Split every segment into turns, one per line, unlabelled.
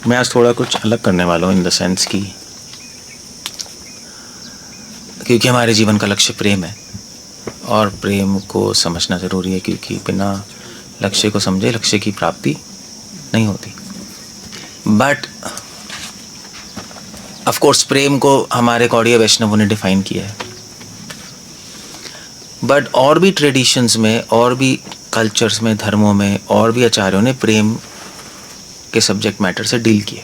मैं आज थोड़ा कुछ अलग करने वाला हूँ इन द सेंस कि क्योंकि हमारे जीवन का लक्ष्य प्रेम है और प्रेम को समझना ज़रूरी है, क्योंकि बिना लक्ष्य को समझे लक्ष्य की प्राप्ति नहीं होती। बट ऑफ कोर्स प्रेम को हमारे गौड़ीय वैष्णवों ने डिफाइन किया है, बट और भी ट्रेडिशंस में, और भी कल्चर्स में, धर्मों में, और भी आचार्यों ने प्रेम के सब्जेक्ट मैटर से डील किए।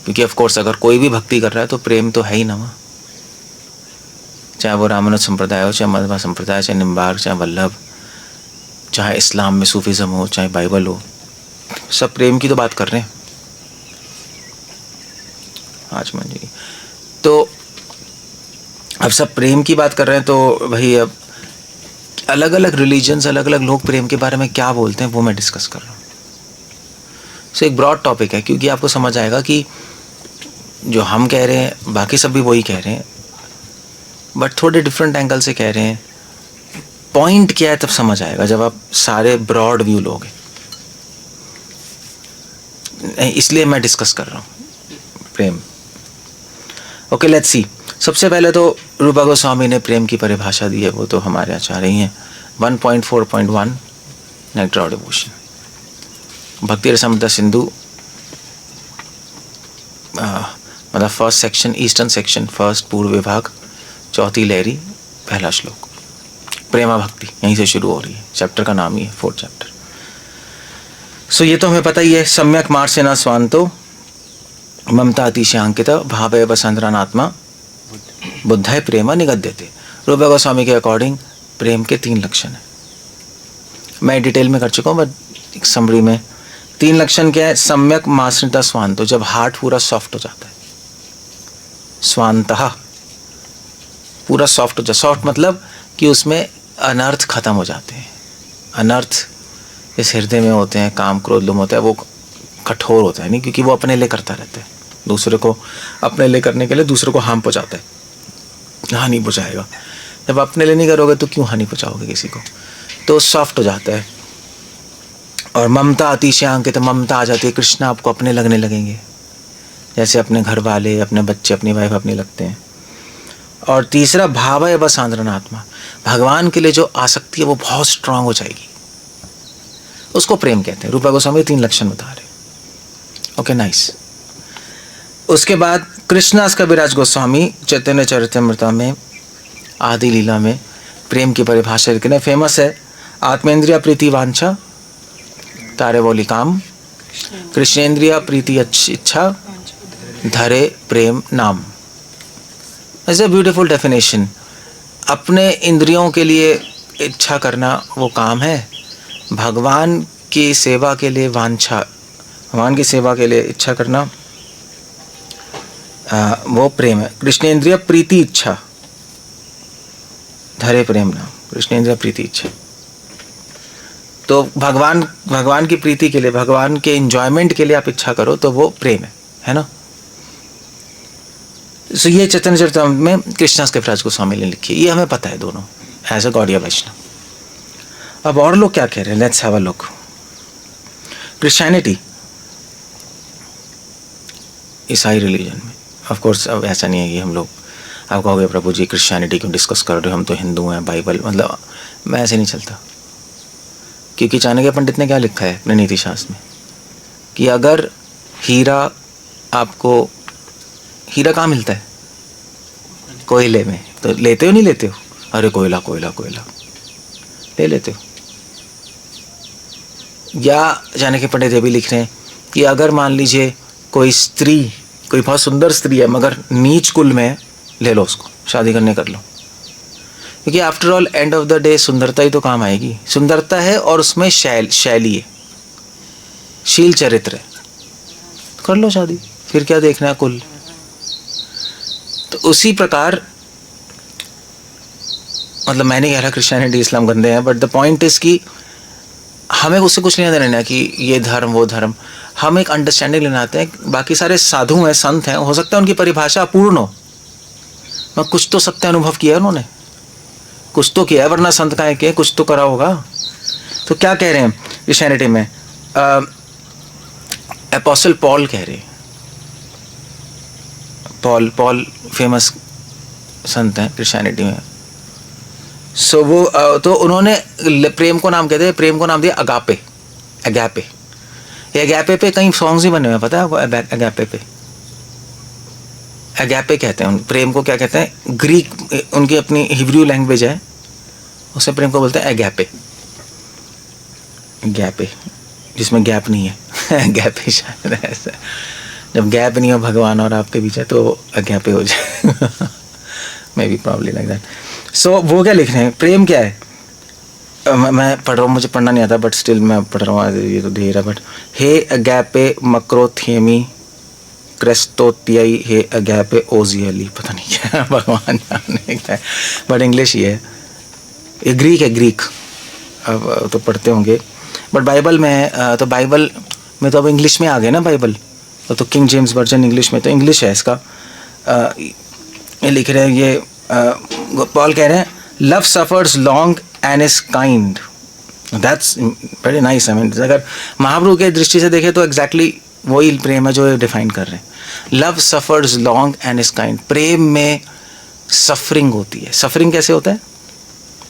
क्योंकि ऑफ कोर्स अगर कोई भी भक्ति कर रहा है तो प्रेम तो है ही ना वहाँ, चाहे वो रामानुज संप्रदाय हो, चाहे मध्वा संप्रदाय, चाहे निम्बार्क, चाहे वल्लभ, चाहे इस्लाम में सूफिज्म हो, चाहे बाइबल हो, सब प्रेम की तो बात कर रहे हैं। आचमन जी, तो अब सब प्रेम की बात कर रहे हैं, तो भाई अब अलग अलग रिलीजन्स, अलग अलग लोग प्रेम के बारे में क्या बोलते हैं वो मैं डिस्कस कर रहा हूँ। सो एक ब्रॉड टॉपिक है, क्योंकि आपको समझ आएगा कि जो हम कह रहे हैं बाकी सब भी वही कह रहे हैं, बट थोड़े डिफरेंट एंगल से कह रहे हैं। पॉइंट क्या है तब समझ आएगा जब आप सारे ब्रॉड व्यू लोगे, इसलिए मैं डिस्कस कर रहा हूँ प्रेम। Okay, let's see. सबसे पहले तो रूपा गोस्वामी ने प्रेम की परिभाषा दी है, वो तो हमारे आचार्य ही हैं। 1.4.1 नेक्टर ऑफ डिवोशन, भक्ति रसामृत सिंधु, मतलब first section, eastern section, first पूर्व विभाग, चौथी लहरी, पहला श्लोक। प्रेमा भक्ति यहीं से शुरू हो रही है, चैप्टर का नाम ही है, 4th चैप्टर। सो ये तो हमें पता ही है। सम्यक मार्सेना स्वांतो ममता अतिशयांकित भावे वसंद्रानात्मा बुद्धाय प्रेम निगद्यते। रूपा गोस्वामी के अकॉर्डिंग प्रेम के 3 लक्षण हैं। मैं डिटेल में कर चुका हूँ, बट एक समरी में 3 लक्षण क्या है। सम्यक मार्सेना स्वांतो, जब हार्ट पूरा सॉफ्ट हो जाता है, स्वांतः पूरा सॉफ्ट हो जाता। सॉफ्ट मतलब कि उसमें अनर्थ खत्म हो जाते हैं। अनर्थ इस हृदय में होते हैं, काम क्रोध लोभ होता है, वो कठोर होता है नहीं, क्योंकि वो अपने लिए करता रहता है, दूसरे को अपने लिए करने के लिए दूसरे को हार्म पहुँचाता है, हानि पहुँचाएगा। जब अपने लिए नहीं करोगे तो क्यों हानि पहुँचाओगे किसी को, तो सॉफ्ट हो जाता है। और ममता अतिशयांकित, ममता आ जाती है, कृष्ण आपको अपने लगने लगेंगे, जैसे अपने घर वाले, अपने बच्चे, अपनी वाइफ अपने लगते हैं। और तीसरा भाव है बस आंद्रनात्मा, भगवान के लिए जो आसक्ति है वो बहुत स्ट्रांग हो जाएगी, उसको प्रेम कहते हैं। रूपा गोस्वामी 3 लक्षण बता रहे। Okay, nice. उसके बाद कृष्णास कविराज गोस्वामी चैतन्य चरितमृत में आदि लीला में प्रेम की परिभाषा लिखने फेमस है। आत्मेंद्रिय प्रीति वांछा तारे बोली काम, कृष्णेंद्रिय प्रीति इच्छा धरे प्रेम नाम। It's a beautiful definition. अपने इंद्रियों के लिए इच्छा करना वो काम है, भगवान की सेवा के लिए वांछा, भगवान की सेवा के लिए इच्छा करना वो प्रेम है। कृष्णेंद्रिय प्रीति इच्छा धरे प्रेम नाम, कृष्णेंद्रिय प्रीति इच्छा। तो भगवान की प्रीति के लिए, भगवान के एंजॉयमेंट के लिए आप इच्छा करो तो वो प्रेम है ना। सो ये चैतन्य चरितामृत में कृष्णास कविराज गोस्वामी ने लिखी, ये हमें पता है दोनों एज अ गौड़ीय वैष्णव। अब और लोग क्या कह रहे हैं, let's have a look. Christianity, ईसाई रिलीजन में ऑफ कोर्स अब ऐसा नहीं है कि हम लोग, आप कहोगे प्रभु जी क्रिश्चियनिटी क्यों डिस्कस कर रहे हो, हम तो हिंदू हैं, बाइबल, मतलब मैं ऐसे नहीं चलता। क्योंकि चाणक्य पंडित ने क्या लिखा है अपने नीति शास्त्र में कि अगर हीरा आपको, हीरा कहाँ मिलता है, कोयले में, तो लेते हो नहीं लेते हो, अरे कोयला कोयला कोयला ले लेते हो। या चाणक्य पंडित ये भी लिख रहे हैं कि अगर मान लीजिए कोई स्त्री, कोई बहुत सुंदर स्त्री है मगर नीच कुल में, ले लो उसको, शादी करने कर लो, क्योंकि after all end of the day सुंदरता ही तो काम आएगी। सुंदरता है और उसमें शैली है, शील चरित्र है, कर लो शादी, फिर क्या देखना है कुल। तो उसी प्रकार, मतलब मैं नहीं कह रहा क्रिश्चियनिटी इस्लाम गंदे हैं, बट द पॉइंट इज कि हमें उससे कुछ नहीं देना कि ये धर्म वो धर्म, हम एक अंडरस्टैंडिंग लेना आते हैं। बाकी सारे साधु हैं, संत हैं, हो सकता है उनकी परिभाषा अपूर्ण हो, मैं कुछ तो सत्य अनुभव किया है उन्होंने, कुछ तो किया है, वरना संत का है, कुछ तो करा होगा। तो क्या कह रहे हैं क्रिश्चियनिटी में, एपोस्टल पॉल कह रहे हैं, पॉल फेमस संत हैं क्रिश्चियनिटी में। सो वो तो उन्होंने प्रेम को नाम कहते हैं, प्रेम को नाम दिया अगापे, अगैपे। अगैपे पे कई सॉन्ग्स ही बने हुए हैं, पता है आपको? अगैपे पे, अगैपे कहते हैं प्रेम को, क्या कहते हैं? ग्रीक, उनकी अपनी हिब्रू लैंग्वेज है, उससे प्रेम को बोलते हैं अगैपे, गैपे, जिसमें गैप नहीं है गैपे शायद ऐसा, जब गैप नहीं हो भगवान और आपके बीच है तो अगैपे हो जाए may be probably like that. So वो क्या लिख रहे हैं, प्रेम क्या है? मैं पढ़ रहा हूँ, मुझे पढ़ना नहीं आता बट स्टिल मैं पढ़ रहा हूँ, ये तो दे रहा बट हे अगैपे मक्रोथेमी क्रेस्टोतियाई हे अगैपे ओजियली, पता नहीं क्या भगवान जाने क्या है, बट इंग्लिश ही है, ये ग्रीक है, ग्रीक अब तो पढ़ते होंगे बट बाइबल में तो बाइबल में तो अब इंग्लिश में आ गए ना बाइबल, तो किंग जेम्स वर्जन इंग्लिश में, तो इंग्लिश है इसका। ये लिख रहे हैं, ये पॉल कह रहे हैं love suffers long and is kind, that's very nice. I mean अगर महाप्रभु के दृष्टि से देखें तो एग्जैक्टली वही प्रेम है जो ये डिफाइन कर रहे हैं। Love suffers long and is kind, प्रेम में सफरिंग होती है। सफरिंग कैसे होता है?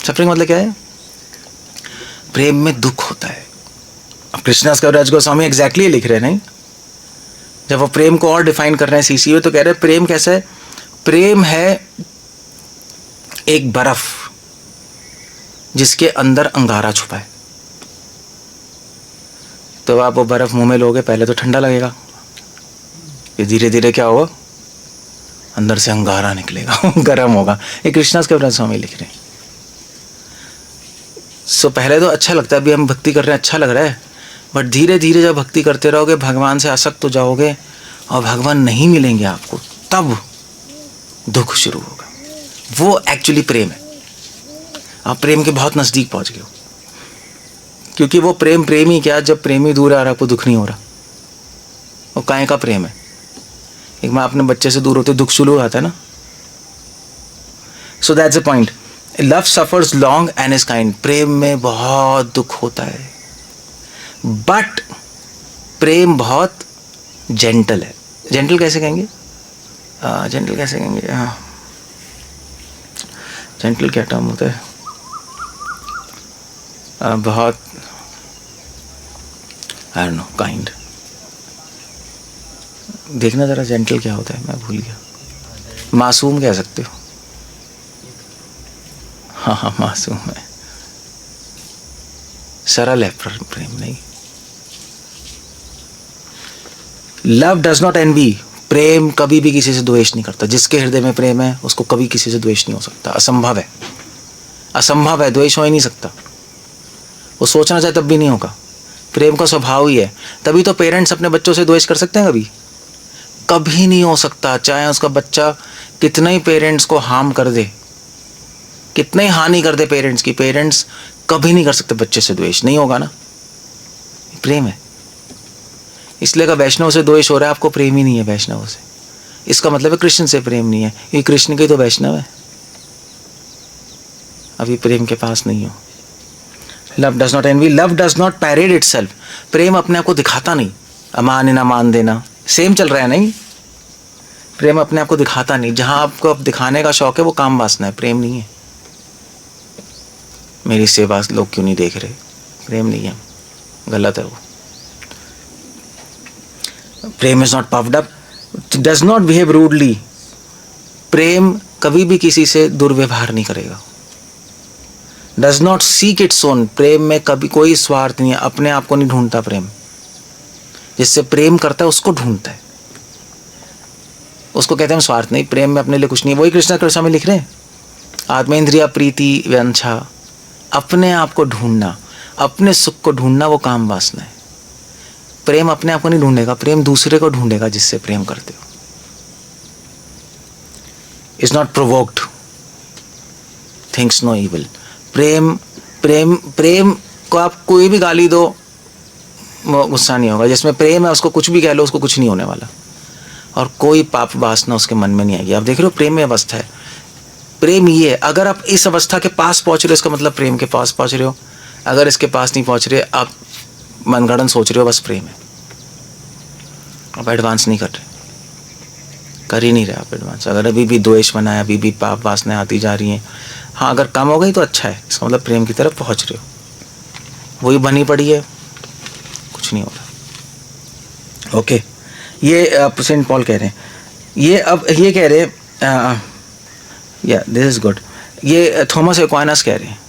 सफरिंग मतलब क्या है? प्रेम में दुख होता है। अब कृष्णास कविराज गोस्वामी एग्जैक्टली लिख रहे हैं, नहीं? जब वो प्रेम को और डिफाइन कर रहे हैं सीसी में, तो कह रहे हैं प्रेम कैसा है? प्रेम है एक बर्फ जिसके अंदर अंगारा छुपा है। तो आप वो बर्फ मुंह में लोगे, पहले तो ठंडा लगेगा, ये धीरे धीरे क्या होगा, अंदर से अंगारा निकलेगा गर्म होगा। ये कृष्णास कविराज स्वामी लिख रहे हैं। सो पहले तो अच्छा लगता है, अभी हम भक्ति कर रहे हैं, अच्छा लग रहा है, बट धीरे धीरे जब भक्ति करते रहोगे, भगवान से आसक्त हो जाओगे और भगवान नहीं मिलेंगे आपको, तब दुख शुरू होगा। वो एक्चुअली प्रेम है। आप प्रेम के बहुत नज़दीक पहुंच गए हो, क्योंकि वो प्रेम प्रेमी क्या, जब प्रेमी दूर है और आपको दुख नहीं हो रहा, वो काहे का प्रेम है? एक माँ अपने बच्चे से दूर होते दुख शुरू हो जाता है ना। So that's a point. Love suffers long and is kind, प्रेम में बहुत दुख होता है, बट प्रेम बहुत जेंटल है। जेंटल कैसे कहेंगे? जेंटल कैसे कहेंगे? जेंटल क्या टर्म होता है? बहुत, आई डोंट नो, काइंड। देखना जरा जेंटल क्या होता है, मैं भूल गया। मासूम कह सकते हो। हाँ, मासूम है, सरल है प्रेम, नहीं। लव डज नॉट एनवी, प्रेम कभी भी किसी से द्वेष नहीं करता। जिसके हृदय में प्रेम है उसको कभी किसी से द्वेष नहीं हो सकता, असंभव है, असंभव है, द्वेष हो ही नहीं सकता। वो सोचना चाहे तब भी नहीं होगा, प्रेम का स्वभाव ही है। तभी तो पेरेंट्स अपने बच्चों से द्वेष कर सकते हैं? कभी कभी नहीं हो सकता, चाहे उसका बच्चा कितना ही पेरेंट्स को हार्म कर दे, कितने ही हानि कर दे पेरेंट्स की, पेरेंट्स कभी नहीं कर सकते बच्चे से द्वेष, नहीं होगा ना, प्रेम है। इसलिए का वैष्णव से द्वेष हो रहा है, आपको प्रेम ही नहीं है वैष्णव से, इसका मतलब है कृष्ण से प्रेम नहीं है, ये कृष्ण के तो वैष्णव है, अभी प्रेम के पास नहीं हो। Love does not envy, love does not parade itself, प्रेम अपने आप को दिखाता नहीं, अमान ना मान देना, सेम चल रहा है, नहीं? प्रेम अपने आप को दिखाता नहीं, जहां आपको अब दिखाने का शौक है वो काम वासना है, प्रेम नहीं है। मेरी सेवा लोग क्यों नहीं देख रहे, प्रेम नहीं है, गलत है वो। प्रेम is not puffed up, does not behave rudely, प्रेम कभी भी किसी से दुर्व्यवहार नहीं करेगा। Does not seek its own, प्रेम में कभी कोई स्वार्थ नहीं है, अपने आप को नहीं ढूंढता प्रेम, जिससे प्रेम करता है उसको ढूंढता है, उसको कहते हैं स्वार्थ नहीं, प्रेम में अपने लिए कुछ नहीं। वही कृष्ण कृष्ण में लिख रहे हैं, आत्मेंद्रिया प्रीति व्यंछा, अपने आप को ढूंढना, अपने सुख को ढूंढना, वो काम वासना है। प्रेम अपने आप को नहीं ढूंढेगा, प्रेम दूसरे को ढूंढेगा जिससे प्रेम करते हो। Is not provoked, thinks no evil, प्रेम प्रेम प्रेम को आप कोई भी गाली दो गुस्सा नहीं होगा, जिसमें प्रेम है उसको कुछ भी कह लो, उसको कुछ नहीं होने वाला, और कोई पाप वासना उसके मन में नहीं आएगी। आप देख रहे हो प्रेम में अवस्था है, प्रेम ये है। अगर आप इस अवस्था के पास पहुंच रहे हो इसका मतलब प्रेम के पास पहुंच रहे हो, अगर इसके पास नहीं पहुंच रहे आप मनगढ़ंत सोच रहे हो, बस प्रेम है। आप एडवांस नहीं कर रहे, कर ही नहीं रहे आप एडवांस। अगर अभी भी द्वेष बना है, अभी भी पाप वासनाएं आती जा रही हैं, हाँ अगर कम हो गई तो अच्छा है, इसका मतलब प्रेम की तरफ पहुंच रहे हो। वही बनी पड़ी है, कुछ नहीं हो रहा। ओके, ये सेंट पॉल कह रहे हैं, ये अब ये कह रहे हैं, या दिस इज गुड, ये थॉमस एक्वाइनस कह रहे हैं,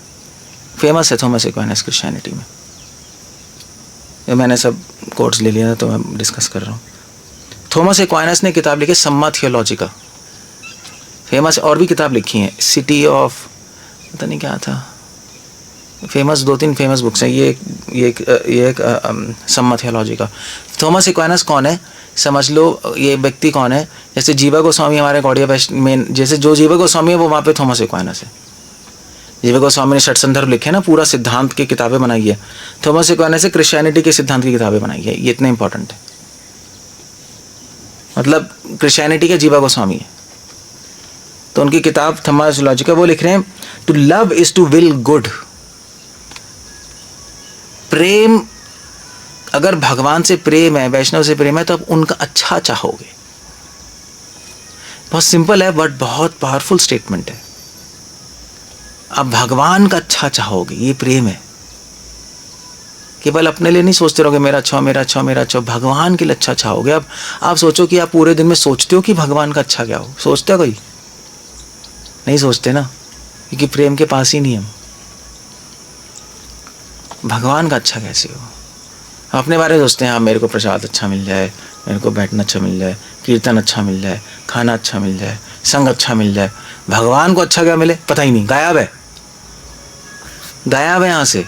फेमस है थॉमस एक्वाइनस क्रिश्चियनिटी में। ये मैंने सब कोट्स ले लिया था तो मैं डिस्कस कर रहा हूँ। थॉमस एक्वाइनस ने किताब लिखी सम्मा थियोलॉजिका, फेमस, और भी किताब लिखी हैं, सिटी ऑफ पता नहीं क्या था, फेमस 2-3 फेमस बुक्स हैं। ये एक सम्मा थियोलॉजिका। थॉमस एक्वाइनस कौन है समझ लो, ये व्यक्ति कौन है, जैसे जीवा गोस्वामी हमारे गौड़िया में, जैसे जो जीवा गोस्वामी है वो वहाँ पे थॉमस एक्वाइनस है। जीवा गोस्वामी ने षट संदर्भ लिखे ना, पूरा सिद्धांत की किताबें बनाई है। थॉमस एक्वाइनस ने क्रिश्चियनिटी के सिद्धांत की किताबें बनाई है, ये इतना इंपॉर्टेंट है, मतलब क्रिश्चियनिटी के जीवा गोस्वामी है। तो उनकी किताब थॉमस थियोलॉजिका, वो लिख रहे हैं to love is to will good. प्रेम, अगर भगवान से प्रेम है, वैष्णव से प्रेम है, तो आप उनका अच्छा चाहोगे। बहुत सिंपल है बट बहुत पावरफुल स्टेटमेंट है। आप भगवान का अच्छा चाहोगे, ये प्रेम है। केवल अपने लिए नहीं सोचते रहोगे मेरा अच्छा, मेरा अच्छा, मेरा अच्छा, भगवान के लिए अच्छा चाहोगे। अब आप सोचो कि आप पूरे दिन में सोचते हो कि भगवान का अच्छा क्या हो, सोचते हो कोई? नहीं सोचते ना, क्योंकि प्रेम के पास ही नहीं हम। भगवान का अच्छा कैसे हो? अपने बारे में सोचते हैं, हाँ मेरे को प्रसाद अच्छा मिल जाए, मेरे को बैठना अच्छा मिल जाए, कीर्तन अच्छा मिल जाए, खाना अच्छा मिल जाए, संग अच्छा मिल जाए। भगवान को अच्छा क्या मिले पता ही नहीं, गायब है, गायब है यहाँ से।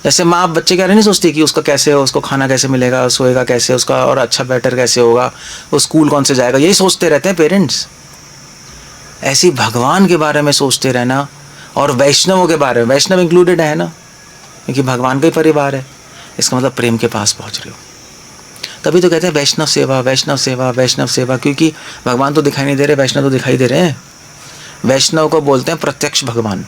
जैसे माँ बच्चे कह रहे नहीं सोचती कि उसका कैसे हो, उसको खाना कैसे मिलेगा, सोएगा कैसे, उसका और अच्छा बेटर कैसे होगा, वो स्कूल कौन से जाएगा, यही सोचते रहते हैं पेरेंट्स। ऐसी भगवान के बारे में सोचते रहना, और वैष्णवों के बारे में, वैष्णव इंक्लूडेड है ना, क्योंकि भगवान का ही परिवार है, इसका मतलब प्रेम के पास पहुंच रहे हो। तभी तो कहते हैं वैष्णव सेवा, वैष्णव सेवा, वैष्णव सेवा, क्योंकि भगवान तो दिखाई नहीं दे रहे, वैष्णव तो दिखाई दे रहे हैं। वैष्णव को बोलते हैं प्रत्यक्ष भगवान,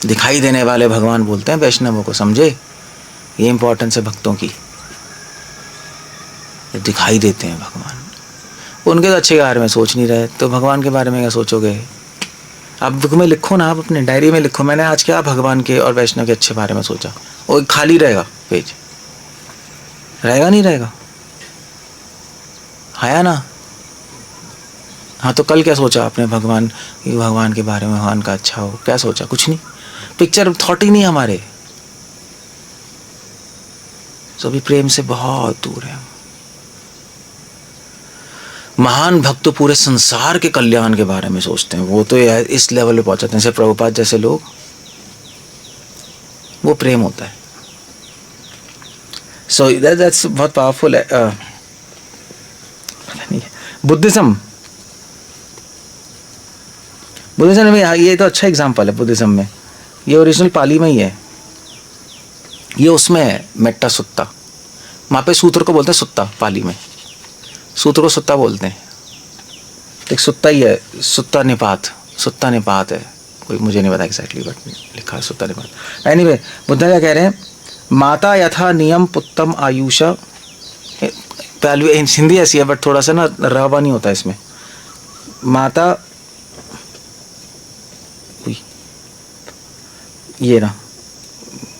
दिखाई देने वाले भगवान बोलते हैं वैष्णवों को, समझे? ये इंपॉर्टेंस है भक्तों की, दिखाई देते हैं भगवान। उनके तो अच्छे के बारे में सोच नहीं रहे, तो भगवान के बारे में क्या सोचोगे? आप बुक में लिखो ना, आप अपने डायरी में लिखो, मैंने आज क्या भगवान के और वैष्णव के अच्छे बारे में सोचा। वो खाली रहेगा पेज, रहेगा नहीं रहेगा, आया ना? हाँ, तो कल क्या सोचा आपने भगवान के बारे में, भगवान का अच्छा हो, क्या सोचा? कुछ नहीं, पिक्चर थॉट ही नहीं हमारे। तो अभी प्रेम से बहुत दूर है। महान भक्त तो पूरे संसार के कल्याण के बारे में सोचते हैं, वो तो इस लेवल पे पहुंच जाते हैं, जैसे प्रभुपाद जैसे लोग, वो प्रेम होता है। सो दैट्स बहुत पावरफुल है। बुद्धिज्म में ये तो अच्छा एग्जांपल है। बुद्धिज्म में ये ओरिजिनल पाली में ही है, ये उसमें है मेट्टा सुत्ता। वहाँ पे सूत्र को बोलते हैं सुत्ता, पाली में सूत्र को सुत्ता बोलते हैं। एक सुत्ता ही है, सुत्ता निपात है, कोई मुझे नहीं पता एग्जैक्टली, बट लिखा है सुत्ता निपात। एनीवे, बुद्ध क्या कह रहे हैं? माता यथा नियम पुत्तम आयुषा, हिंदी ऐसी है बट थोड़ा सा ना रहबा नहीं होता इसमें। माता, ये ना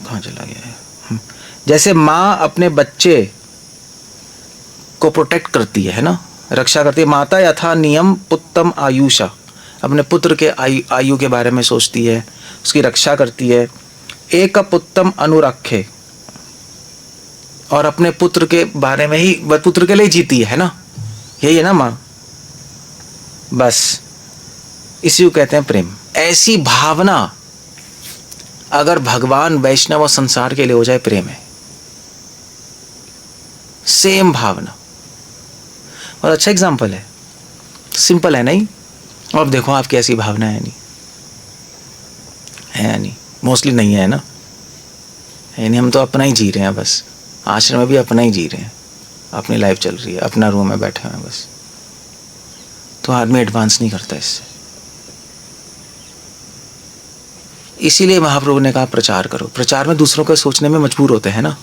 कहाँ चला गया है, जैसे माँ अपने बच्चे को प्रोटेक्ट करती है ना, रक्षा करती है। माता यथा नियम पुत्तम आयुषा, अपने पुत्र के आयु के बारे में सोचती है, उसकी रक्षा करती है। एक पुत्तम अनुरक्षे, और अपने पुत्र के बारे में ही, पुत्र के लिए जीती है ना, यही है ना माँ, बस इसी को कहते हैं प्रेम। ऐसी भावना अगर भगवान, वैष्णव और संसार के लिए हो जाए, प्रेम है। सेम भावना, और अच्छा एग्जाम्पल है, सिंपल है नहीं? अब देखो आपकी ऐसी भावना है नहीं, है नहीं, मोस्टली नहीं है ना, है नहीं। हम तो अपना ही जी रहे हैं, बस आश्रम में भी अपना ही जी रहे हैं, अपनी लाइफ चल रही है, अपना रूम में बैठे हैं बस। तो आदमी एडवांस नहीं करता इससे। इसीलिए महाप्रभु ने कहा प्रचार करो। प्रचार में दूसरों का सोचने में मजबूर होते हैं ना,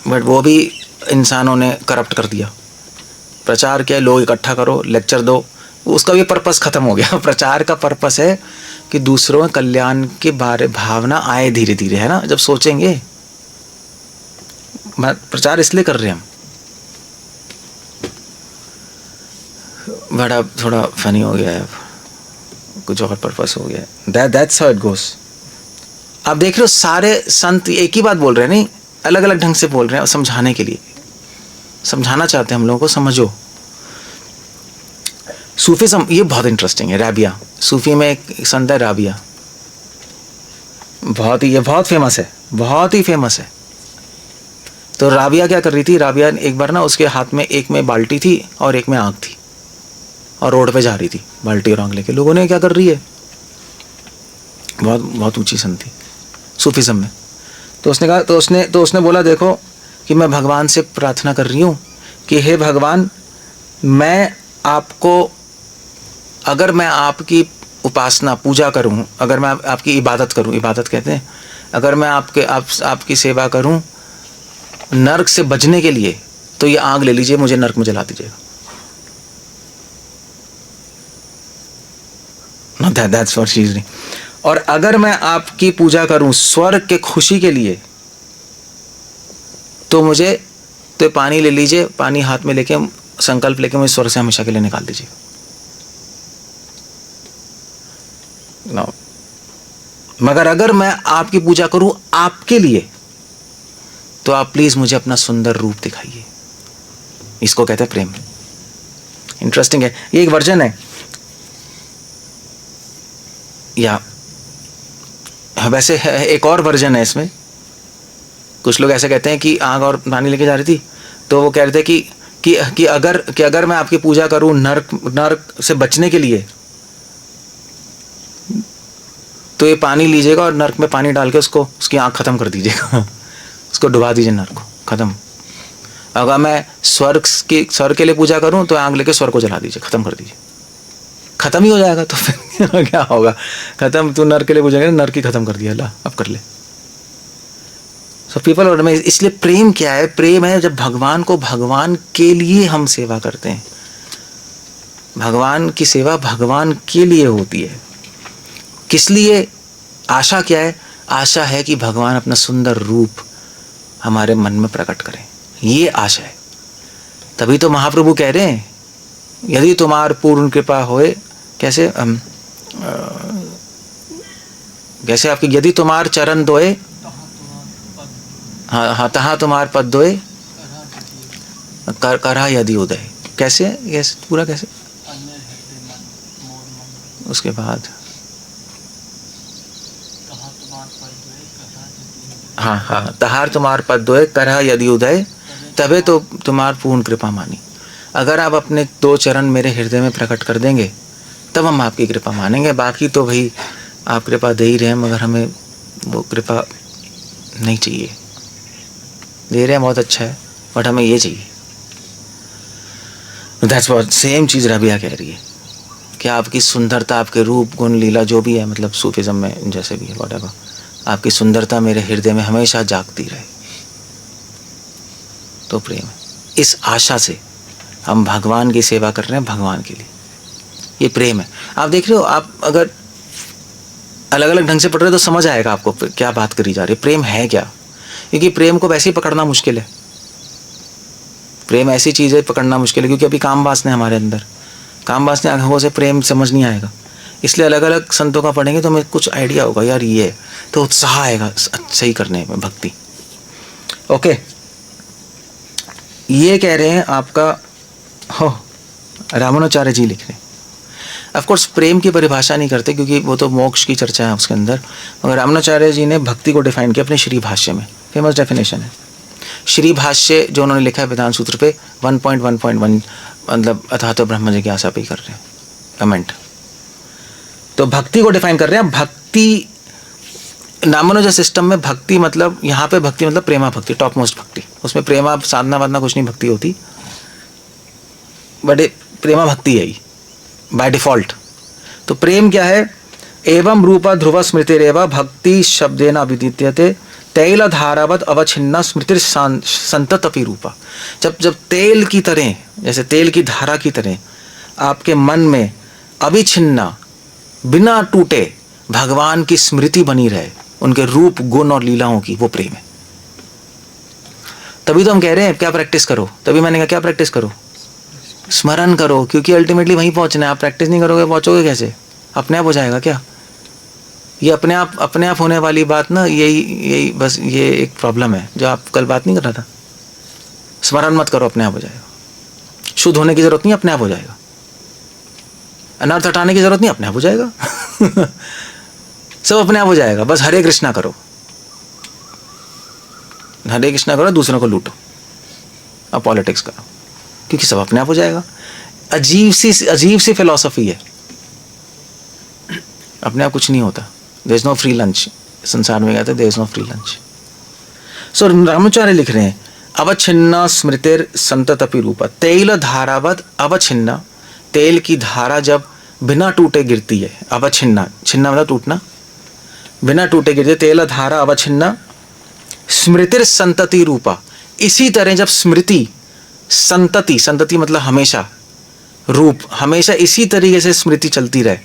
बट वो भी इंसानों ने करप्ट कर दिया। प्रचार किया, लोग इकट्ठा करो, लेक्चर दो, उसका भी पर्पस ख़त्म हो गया। प्रचार का पर्पस है कि दूसरों के कल्याण के बारे भावना आए धीरे धीरे, है ना। जब सोचेंगे, प्रचार इसलिए कर रहे हैं हम। बड़ा थोड़ा फनी हो गया है, अब कुछ और पर्पस हो गया है। That's how it goes. आप देख रहे हो सारे संत एक ही बात बोल रहे हैं, नहीं अलग अलग ढंग से बोल रहे हैं, समझाने के लिए, समझाना चाहते हैं हम लोगों को, समझो। सूफीज़म ये बहुत इंटरेस्टिंग है। राबिया, सूफी में एक संत है राबिया, ये बहुत फेमस है, बहुत ही फेमस है। तो राबिया क्या कर रही थी, राबिया एक बार ना उसके हाथ में एक में बाल्टी थी और एक में आग थी, और रोड पे जा रही थी बाल्टी और आग लेके। लोगों ने क्या कर रही है, बहुत बहुत ऊंची संत थी सूफीज़म में। तो उसने कहा, तो उसने बोला, देखो कि मैं भगवान से प्रार्थना कर रही हूँ कि हे भगवान, मैं आपको, अगर मैं आपकी उपासना पूजा करूं, अगर मैं आपकी इबादत करूं, इबादत कहते हैं, अगर मैं आपकी सेवा करूं नर्क से बचने के लिए, तो ये आग ले लीजिए, मुझे नर्क में जला दीजिएगा। That's what she is doing. और अगर मैं आपकी पूजा करूं स्वर्ग के खुशी के लिए, तो मुझे, तो पानी ले लीजिए, पानी हाथ में लेके संकल्प लेके मुझे स्वर्ग से हमेशा के लिए निकाल दीजिए। मगर अगर मैं आपकी पूजा करूं आपके लिए, तो आप प्लीज मुझे अपना सुंदर रूप दिखाइए। इसको कहते हैं प्रेम। इंटरेस्टिंग है, ये एक वर्जन है, या वैसे एक और वर्जन है इसमें। कुछ लोग ऐसे कहते हैं कि आग और पानी लेके जा रही थी, तो वो कह रहे थे कि अगर मैं आपकी पूजा करूं नर्क से बचने के लिए, तो ये पानी लीजिएगा और नर्क में पानी डाल के उसकी आँख खत्म कर दीजिएगा। उसको डुबा दीजिए, नर्क को खत्म। अगर मैं स्वर्ग के लिए पूजा करूं, तो आग लेके स्वर्ग को जला दीजिए, खत्म कर दीजिए। खत्म ही हो जाएगा तो फिर क्या होगा, खत्म। तू नर्क के लिए पूजा करे, नर्क ही खत्म कर दिया, ला अब कर ले। सो पीपल और में, इसलिए प्रेम क्या है, प्रेम है जब भगवान को भगवान के लिए हम सेवा करते हैं। भगवान की सेवा भगवान के लिए होती है। किस लिए? आशा क्या है? आशा है कि भगवान अपना सुंदर रूप हमारे मन में प्रकट करें, ये आशा है। तभी तो महाप्रभु कह रहे हैं, यदि तुम्हार पूर्ण कृपा होए, कैसे कैसे आपकी, यदि तुम्हार चरण दोए, हाँ तहाँ तुम्हार पद दोए, करा यदि उदय। कैसे पूरा कैसे, उसके बाद हाँ तहार तुम्हार पद दोए, करह यदि उदय, तबे तो तुम्हार पूर्ण कृपा मानी। अगर आप अपने 2 चरण मेरे हृदय में प्रकट कर देंगे, तब हम आपकी कृपा मानेंगे। बाकी तो भाई आप कृपा दे ही रहे हैं, मगर हमें वो कृपा नहीं चाहिए। दे रहे हैं बहुत अच्छा है, बट हमें ये चाहिए। दैट्स व्हाट सेम चीज़ रबिया कह रही है कि आपकी सुंदरता, आपके रूप गुण लीला जो भी है, मतलब सूफीज़म में जैसे भी है, व्हाटएवर, आपकी सुंदरता मेरे हृदय में हमेशा जागती रहे, तो प्रेम है। इस आशा से हम भगवान की सेवा कर रहे हैं, भगवान के लिए, ये प्रेम है। आप देख रहे हो, आप अगर अलग अलग ढंग से पढ़ रहे हो तो समझ आएगा आपको क्या बात करी जा रही है, प्रेम है क्या। क्योंकि प्रेम को वैसे ही पकड़ना मुश्किल है। प्रेम ऐसी चीज़ है पकड़ना मुश्किल है, क्योंकि अभी काम वासना है हमारे अंदर, काम वासना आंखों से प्रेम समझ नहीं आएगा। इसलिए अलग अलग संतों का पढ़ेंगे तो हमें कुछ आइडिया होगा, यार ये तो उत्साह आएगा सही करने में, भक्ति। ओके, ये कह रहे हैं आपका रामानुचार्य जी लिख रहे हैं। ऑफ कोर्स प्रेम की परिभाषा नहीं करते, क्योंकि वो तो मोक्ष की चर्चा है उसके अंदर, मगर रामानुचार्य जी ने भक्ति को डिफाइन किया अपने श्री भाष्य में। फेमस डेफिनेशन है श्री भाष्य जो उन्होंने लिखा है वेदांत सूत्र पे 1.1.1, मतलब अथा तो ब्रह्म जिज्ञासा पे कर रहे हैं कमेंट। तो भक्ति को डिफाइन कर रहे हैं। भक्ति रामानुजा सिस्टम में भक्ति मतलब, यहाँ पे भक्ति मतलब प्रेमा भक्ति, टॉप मोस्ट भक्ति। उसमें प्रेमा साधना वाधना कुछ नहीं भक्ति होती, बट प्रेमा भक्ति है ही बाय डिफॉल्ट। तो प्रेम क्या है? एवं रूप ध्रुव स्मृतिरेव भक्ति शब्देन अभिधीयते तैल धारावत अवच्छिन्ना स्मृति संततपि रूपा। जब जब तेल की तरह, जैसे तेल की धारा की तरह आपके मन में अविच्छिन्ना बिना टूटे भगवान की स्मृति बनी रहे, उनके रूप गुण और लीलाओं की, वो प्रेम है। तभी तो हम कह रहे हैं क्या प्रैक्टिस करो, तभी मैंने कहा क्या प्रैक्टिस करो, स्मरण करो, क्योंकि अल्टीमेटली वहीं पहुंचना है। आप प्रैक्टिस नहीं करोगे पहुंचोगे कैसे? अपने आप हो जाएगा क्या? ये अपने आप होने वाली बात ना, यही बस ये एक प्रॉब्लम है जो आप कल बात नहीं कर रहा था। स्मरण मत करो, अपने आप हो जाएगा। शुद्ध होने की जरूरत नहीं, अपने आप हो जाएगा। अनर्थ हटाने की जरूरत नहीं, अपने आप हो जाएगा। सब अपने आप हो जाएगा। बस हरे कृष्णा करो, हरे कृष्णा करो, दूसरों को लूटो, अब पॉलिटिक्स करो, क्योंकि सब अपने आप हो जाएगा। अजीब सी फिलॉसफी है। अपने आप कुछ नहीं होता। There is no free lunch. संसार में कहते हैं there is no free lunch. So Ramacharya लिख रहे हैं अवच्छिन्ना स्मृतिर संततपि रूपा तैल धारावत अवच्छिन्ना। तेल की धारा जब बिना टूटे गिरती है, अवच्छिन्ना, छिन्ना मतलब टूटना, बिना टूटे गिरती, तेल धारा अवच्छिन्ना स्मृतिर संतति रूपा। इसी तरह जब स्मृति संतति, संतति मतलब हमेशा, रूप हमेशा इसी तरीके से स्मृति चलती रहे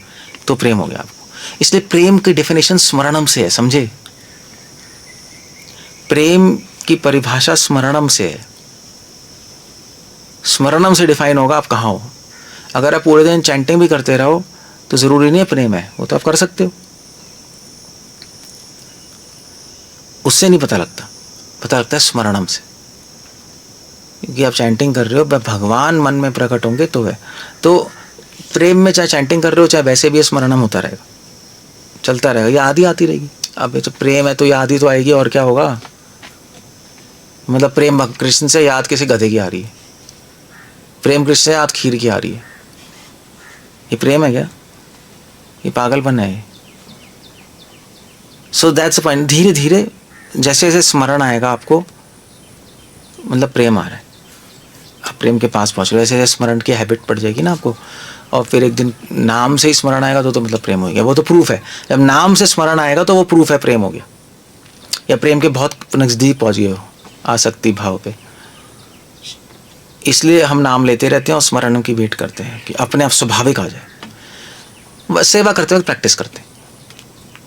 तो प्रेम हो गया आपको। इसलिए प्रेम की डेफिनेशन स्मरणम से है, समझे? प्रेम की परिभाषा स्मरणम से है। स्मरणम से डिफाइन होगा आप कहाँ हो। अगर आप पूरे दिन चैंटिंग भी करते रहो तो जरूरी नहीं है प्रेम है, वो तो आप कर सकते हो, उससे नहीं पता लगता। पता लगता है स्मरणम से, क्योंकि आप चैंटिंग कर रहे हो, भगवान मन में प्रकट होंगे तो है। तो प्रेम में चाहे चैंटिंग कर रहे हो चाहे वैसे भी स्मरणम होता रहेगा, चलता रहेगा, ये आदि आती रहेगी। अब ये तो प्रेम है तो ये आदि तो आएगी, और क्या होगा? मतलब प्रेम कृष्ण से याद किसी गधे की आ रही है, प्रेम कृष्ण से याद खीर की आ रही है, ये प्रेम है क्या? ये पागलपन है। So that's the point. धीरे धीरे जैसे जैसे स्मरण आएगा आपको, मतलब प्रेम आ रहा है, आप प्रेम के पास पहुंच रहे हो, ऐसे जैसे स्मरण की हैबिट पड़ जाएगी ना आपको, और फिर एक दिन नाम से ही स्मरण आएगा तो मतलब प्रेम हो गया। वो तो प्रूफ है, जब नाम से स्मरण आएगा तो वो प्रूफ है प्रेम हो गया, या प्रेम के बहुत नज़दीक पहुंच गए हो आसक्ति भाव पे। इसलिए हम नाम लेते रहते हैं और स्मरण की वेट करते हैं कि अपने आप स्वाभाविक आ जाए। बस सेवा करते वक्त प्रैक्टिस करते हैं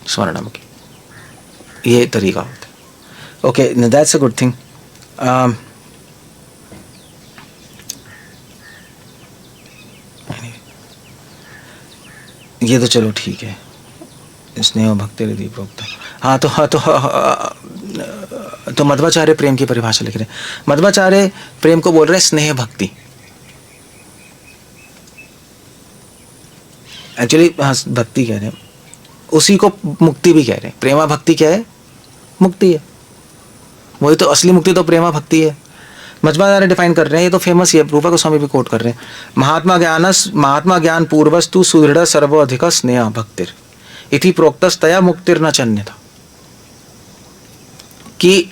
स्मरणम की, ये तरीका होता है। Okay, that's a good thing. ये तो चलो ठीक है, स्नेह भक्ति हृदय प्रोक्ता। तो मध्वाचार्य प्रेम की परिभाषा लिख रहे हैं। मध्वाचार्य प्रेम को बोल रहे हैं स्नेह भक्ति। एक्चुअली भक्ति कह रहे हैं, उसी को मुक्ति भी कह रहे हैं। प्रेमा भक्ति क्या है? मुक्ति है, वही तो असली मुक्ति तो प्रेमा भक्ति है। मध्वाचार्य डिफाइन कर रहे हैं, ये तो फेमस है, रूपा गोस्वामी भी कोट कर रहे हैं। महात्मा ज्ञान पूर्वस्तु सुदृढ़ सर्वोधिक स्नेह भक्तिर इति प्रोक्तस्तया मुक्तिर न चन्यथा। कि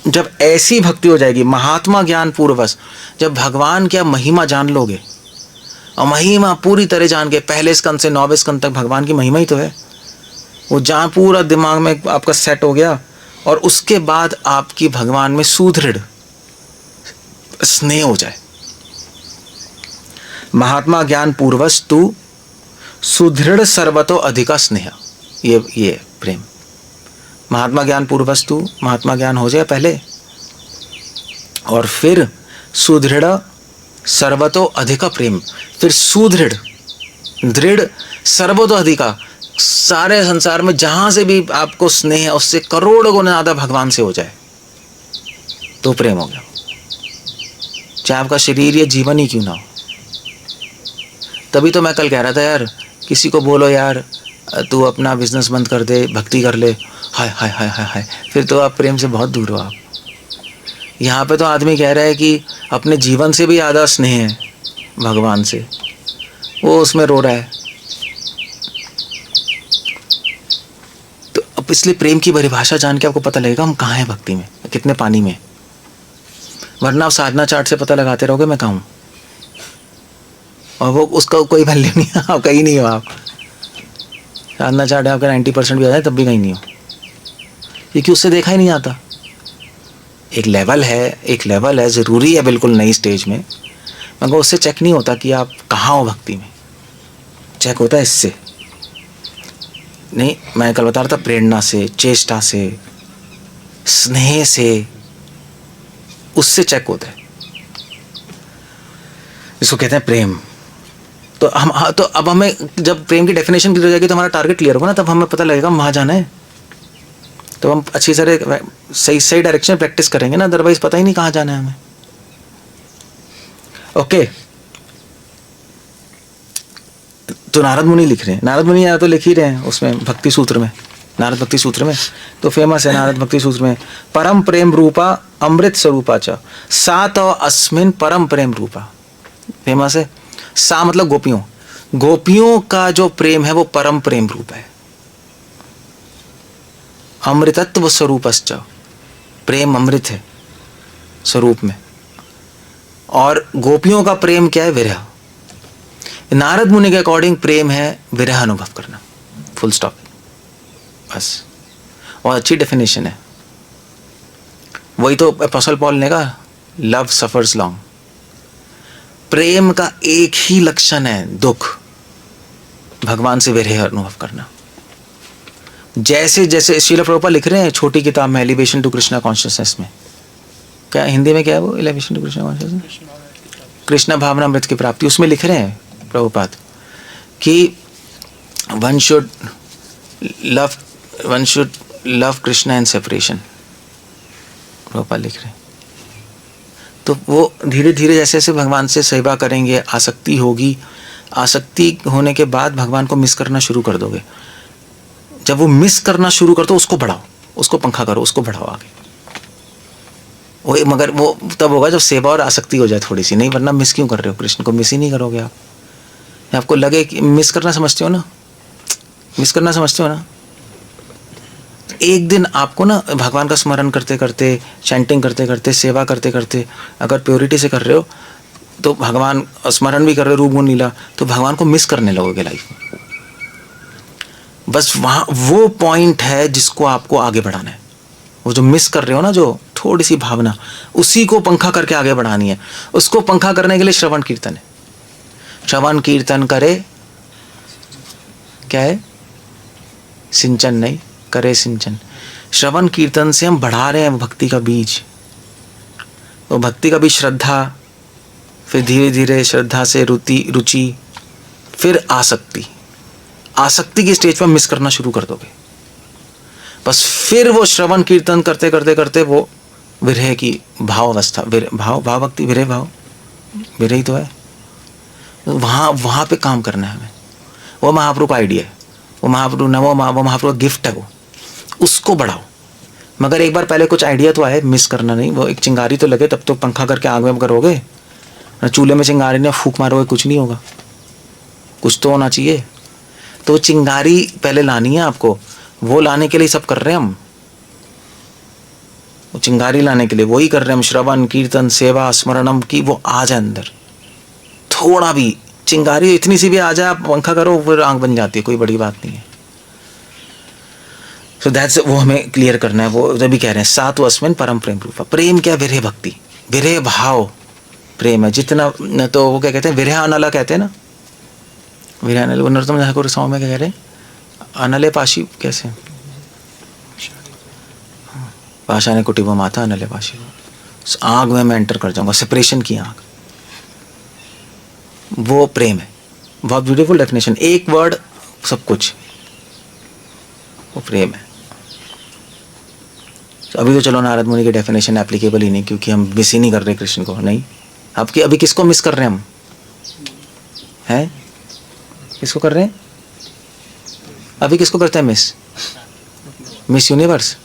जब ऐसी भक्ति हो जाएगी महात्मा ज्ञान पूर्वस, जब भगवान की महिमा जान लोगे, और महिमा पूरी तरह जान के, पहले स्कंद से 9वें स्कंद तक भगवान की महिमा ही तो है, वो जहाँ पूरा दिमाग में आपका सेट हो गया, और उसके बाद आपकी भगवान में सुदृढ़ स्नेह हो जाए। महात्मा ज्ञान पूर्वस्तु सुदृढ़ सर्वतो अधिका स्नेह, ये प्रेम। महात्मा ज्ञान पूर्वस्तु, महात्मा ज्ञान हो जाए पहले, और फिर सुदृढ़ सर्वतो अधिका प्रेम, फिर सुदृढ़, दृढ़, सर्वतो अधिका, सारे संसार में जहां से भी आपको स्नेह है उससे करोड़ों गुना ज्यादा भगवान से हो जाए तो प्रेम हो गया, चाहे आपका शरीर या जीवन ही क्यों ना हो। तभी तो मैं कल कह रहा था यार, किसी को बोलो यार तू अपना बिजनेस बंद कर दे, भक्ति कर ले, हाय हाय हाय हाय हाय, फिर तो आप प्रेम से बहुत दूर हो। आप यहाँ पे तो आदमी कह रहा है कि अपने जीवन से भी ज़्यादा स्नेह है भगवान से, वो उसमें रो रहा है। तो अब इसलिए प्रेम की परिभाषा जान के आपको पता लगेगा हम कहाँ हैं भक्ति में, कितने पानी में। वरना आप साधना चार्ट से पता लगाते रहोगे मैं कहाँ हूँ, और वो उसका कोई वैल्यू नहीं है, आप कहीं नहीं हो आप। साधना चार्ट आपका 90% भी आ जाए तब भी कहीं नहीं हो, क्योंकि उससे देखा ही नहीं आता। एक लेवल है, ज़रूरी है बिल्कुल नई स्टेज में, मगर उससे चेक नहीं होता कि आप कहाँ हो भक्ति में, चेक होता है इससे नहीं। मैं कल बता रहा था, प्रेरणा से, चेष्टा से, स्नेह से, उससे चेक होता है, इसको कहते हैं प्रेम। तो तो अब हमें जब प्रेम की डेफिनेशन क्लियर हो जाएगी तो हमारा टारगेट क्लियर होगा ना, तब हमें पता लगेगा वहाँ जाना है, तो हम अच्छी तरह सही डायरेक्शन में प्रैक्टिस करेंगे ना, अदरवाइज पता ही नहीं कहाँ जाना है हमें। ओके, तो नारद मुनि लिख रहे हैं, नारद मुनि या तो लिख ही रहे हैं उसमें भक्ति सूत्र में, नारद भक्ति सूत्र में तो फेमस है नारद भक्ति सूत्र में, परम प्रेम रूपा अमृत स्वरूपा च सा तो अस्मिन परम प्रेम रूपा, फेमस है। सा मतलब गोपियों, गोपियों का जो प्रेम है वो परम प्रेम रूप है। अमृतत्व स्वरूपश्च, प्रेम अमृत है स्वरूप में, और गोपियों का प्रेम क्या है? विरह। नारद मुनि के अकॉर्डिंग प्रेम है विरह अनुभव करना, फुल स्टॉप, बस। और अच्छी डेफिनेशन है, वही तो अपोस्टल पॉल ने कहा, लव सफर्स लॉन्ग। प्रेम का एक ही लक्षण है दुख, भगवान से विरह अनुभव करना। जैसे जैसे श्रील प्रभुपाद लिख रहे हैं छोटी किताब में, एलिवेशन टू कृष्णा कॉन्शियसनेस में, क्या हिंदी में क्या है वो, elevation to Krishna consciousness, Krishna भावना अमृत की प्राप्ति, उसमें लिख रहे हैं प्रभुपाद कि one should love Krishna in separation, Prabhupada लिख रहे हैं। तो वो धीरे धीरे जैसे जैसे भगवान से सेवा करेंगे, आसक्ति होगी, आसक्ति होने के बाद भगवान को मिस करना शुरू कर दोगे। जब वो मिस करना शुरू कर दो, उसको बढ़ाओ, उसको पंखा करो, उसको बढ़ाओ आगे। वो मगर वो तब होगा जब सेवा और आसक्ति हो जाए थोड़ी सी, नहीं वरना मिस क्यों कर रहे हो? कृष्ण को मिस ही नहीं करोगे आप। आपको लगे कि मिस करना समझते हो ना, मिस करना समझते हो ना, एक दिन आपको ना भगवान का स्मरण करते करते, चैंटिंग करते करते, सेवा करते करते, अगर प्योरिटी से कर रहे हो तो भगवान, स्मरण भी कर रहे हो रूप गुण लीला, तो भगवान को मिस करने लगोगे लाइफ में। बस वहाँ वो पॉइंट है जिसको आपको आगे बढ़ाना है। वो जो मिस कर रहे हो ना, जो थोड़ी सी भावना, उसी को पंखा करके आगे बढ़ानी है। उसको पंखा करने के लिए श्रवण कीर्तन है। श्रवण कीर्तन करे, क्या है? सिंचन नहीं, करे सिंचन। श्रवण कीर्तन से हम बढ़ा रहे हैं भक्ति का बीज। तो भक्ति का बीज श्रद्धा, फिर धीरे धीरे श्रद्धा से रुचि, फिर आसक्ति। आसक्ति की स्टेज पर मिस करना शुरू कर दोगे, बस फिर वो श्रवण कीर्तन करते करते करते वो विरह की भाव अवस्था, भाव भक्ति, विरह भाव, विरह ही तो है। वहाँ पे काम करना है हमें। वो महाप्रभु का आइडिया है, वो महाप्रभु न, वो महाप्रभु का गिफ्ट है, वो उसको बढ़ाओ। मगर एक बार पहले कुछ आइडिया तो आए, मिस करना नहीं। वो एक चिंगारी तो लगे तब तो पंखा करके आग में करोगे, चूल्हे में चिंगारी ने फूंक मारोगे, कुछ नहीं होगा, कुछ तो होना चाहिए। तो चिंगारी पहले लानी है आपको, वो लाने के लिए सब कर रहे हैं हम। वो चिंगारी लाने के लिए वही कर रहे हैं हम, श्रवण कीर्तन सेवा स्मरणम की वो आ जाए अंदर। थोड़ा भी चिंगारी इतनी सी भी आ जाए, आप पंखा करो, फिर आंख बन जाती है, कोई बड़ी बात नहीं है। सो दैट्स, वो हमें क्लियर करना है। वो जब भी कह रहे हैं सात अस्मिन परम प्रेम रूपा। प्रेम क्या? विरह भक्ति, विरह भाव प्रेम है। जितना तो वो क्या कहते हैं, विरह अनला कहते हैं ना, विरह अनल। वो नरोत्तम ठाकुर सॉन्ग में क्या कह रहे हैं, अनले पाशी, कैसे? पाशा ने कुटिबो माता अनले पाशी। आग में मैं एंटर कर जाऊंगा, सेपरेशन की आग, वो प्रेम है। बहुत ब्यूटीफुल डेफिनेशन, एक वर्ड सब कुछ, वो प्रेम है। तो अभी तो चलो नारद मुनि की डेफिनेशन एप्लीकेबल ही नहीं, क्योंकि हम मिस ही नहीं कर रहे कृष्ण को। नहीं, आपकी अभी किसको मिस कर रहे हैं हम? हैं, किसको कर रहे हैं अभी? किसको करते हैं मिस? Miss universe.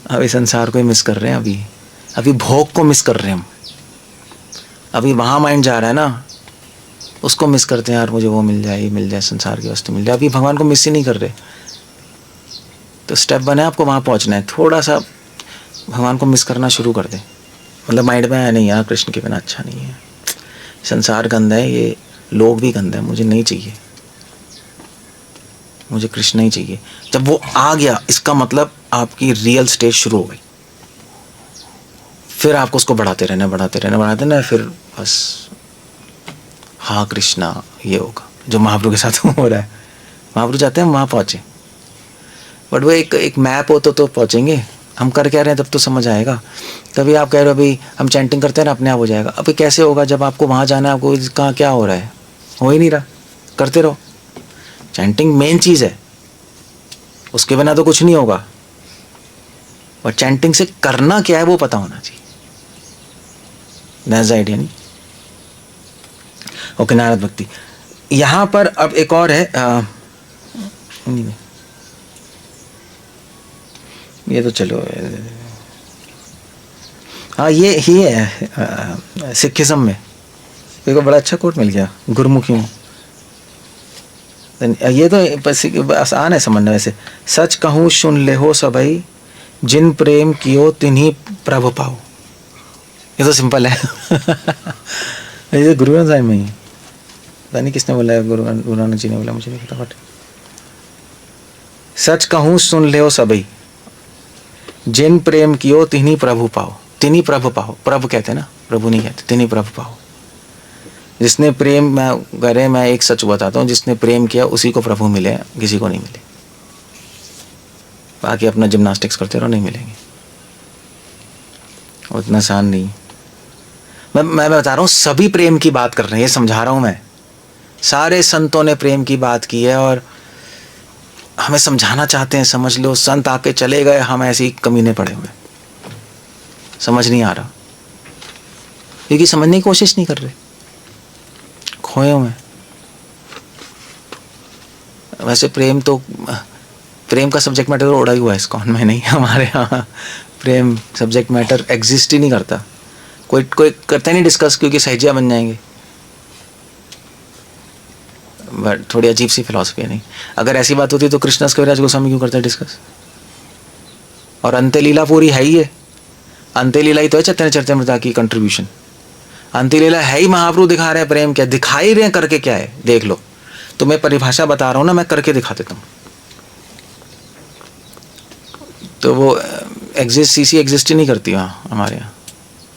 अभी संसार को ही मिस कर रहे हैं। अभी भोग को मिस कर रहे हैं हम। अभी वहाँ माइंड जा रहा है ना, उसको मिस करते हैं, यार मुझे वो मिल जाए, ये मिल जाए, संसार की वस्तु मिल जाए। अभी भगवान को मिस ही नहीं कर रहे। तो स्टेप 1 है, आपको वहाँ पहुँचना है। थोड़ा सा भगवान को मिस करना शुरू कर दे, मतलब माइंड में आया, नहीं यार कृष्ण के बिना अच्छा नहीं है, संसार गंदा है, ये लोग भी गंदा है, मुझे नहीं चाहिए। मुझे कृष्ण ही चाहिए। जब वो आ गया इसका मतलब आपकी रियल स्टेज शुरू हो गई। फिर आपको उसको बढ़ाते रहना, फिर बस हाँ कृष्णा ये होगा जो महाप्रभु के साथ हो रहा है। महाप्रभु जाते हैं वहाँ पहुँचे, बट वो एक मैप हो तो पहुँचेंगे। हम कर क्या रहे हैं तब तो समझ आएगा। कभी आप कह रहे हो अभी हम चैंटिंग करते हैं ना अपने आप हो जाएगा, अभी कैसे होगा जब आपको वहाँ जाना है, आपको कहाँ क्या हो रहा है, हो ही नहीं रहा। करते रहो, चैंटिंग मेन चीज़ है, उसके बिना तो कुछ नहीं होगा। और चैंटिंग से करना क्या है वो पता होना चाहिए। दैट्स द आइडिया नहीं। ओके, नारद भक्ति। यहाँ पर अब एक और है, ये तो चलो, हाँ ये ही है सिखिज्म में। देखो बड़ा अच्छा कोट मिल गया गुरुमुखी में। ये तो आसान है समझना। वैसे सच कहूँ सुन ले हो सबई, जिन प्रेम कियो तिन्ही प्रभु पाओ। ये तो सिंपल है। ये गुरु ग्रंथ साहिब में ही, पता नहीं किसने बोला है, गुरु नानक जी ने बोला, मुझे नहीं पता। सच कहूँ सुन ले हो सबई, जिन प्रेम कियो तिन्ही प्रभु पाओ। तिन्ही प्रभु पाओ, प्रभु कहते हैं ना, प्रभु नहीं कहते, तिन्ही प्रभु पाओ। जिसने प्रेम, मैं एक सच बताता हूँ, जिसने प्रेम किया उसी को प्रभु मिले, किसी को नहीं मिले। बाकी अपना जिम्नास्टिक्स करते रहो, नहीं मिलेंगे। उतना आसान नहीं। मैं बता रहा हूँ, सभी प्रेम की बात कर रहे हैं, ये समझा रहा हूँ मैं। सारे संतों ने प्रेम की बात की है और हमें समझाना चाहते हैं। समझ लो, संत आके चले गए, हम ऐसे ही कमीने पड़े हुए, समझ नहीं आ रहा, क्योंकि समझने की कोशिश नहीं कर रहे, खोए हुए। वैसे प्रेम का सब्जेक्ट मैटर तो उड़ा ही हुआ है इस्कॉन में, नहीं हमारे यहाँ प्रेम सब्जेक्ट मैटर एग्जिस्ट ही नहीं करता। कोई करता नहीं डिस्कस, क्योंकि सहजिया बन जाएंगे। बट थोड़ी अजीब सी फिलॉसफी है, नहीं? अगर ऐसी बात होती तो कृष्णदास कविराज गोस्वामी क्यों करता है डिस्कस? और अंत्यलीला पूरी है ही है, अंत्यलीला ही तो है चैतन्य चरितामृत की कंट्रीब्यूशन। अंत्यलीला है ही महाप्रभु दिखा रहे हैं प्रेम क्या, दिखा ही रहे हैं, करके क्या है देख लो। तो मैं परिभाषा बता रहा हूँ ना, मैं करके दिखा देता हूँ। तो वो सीसी एग्जिस्ट ही नहीं करती वहाँ हमारे यहाँ,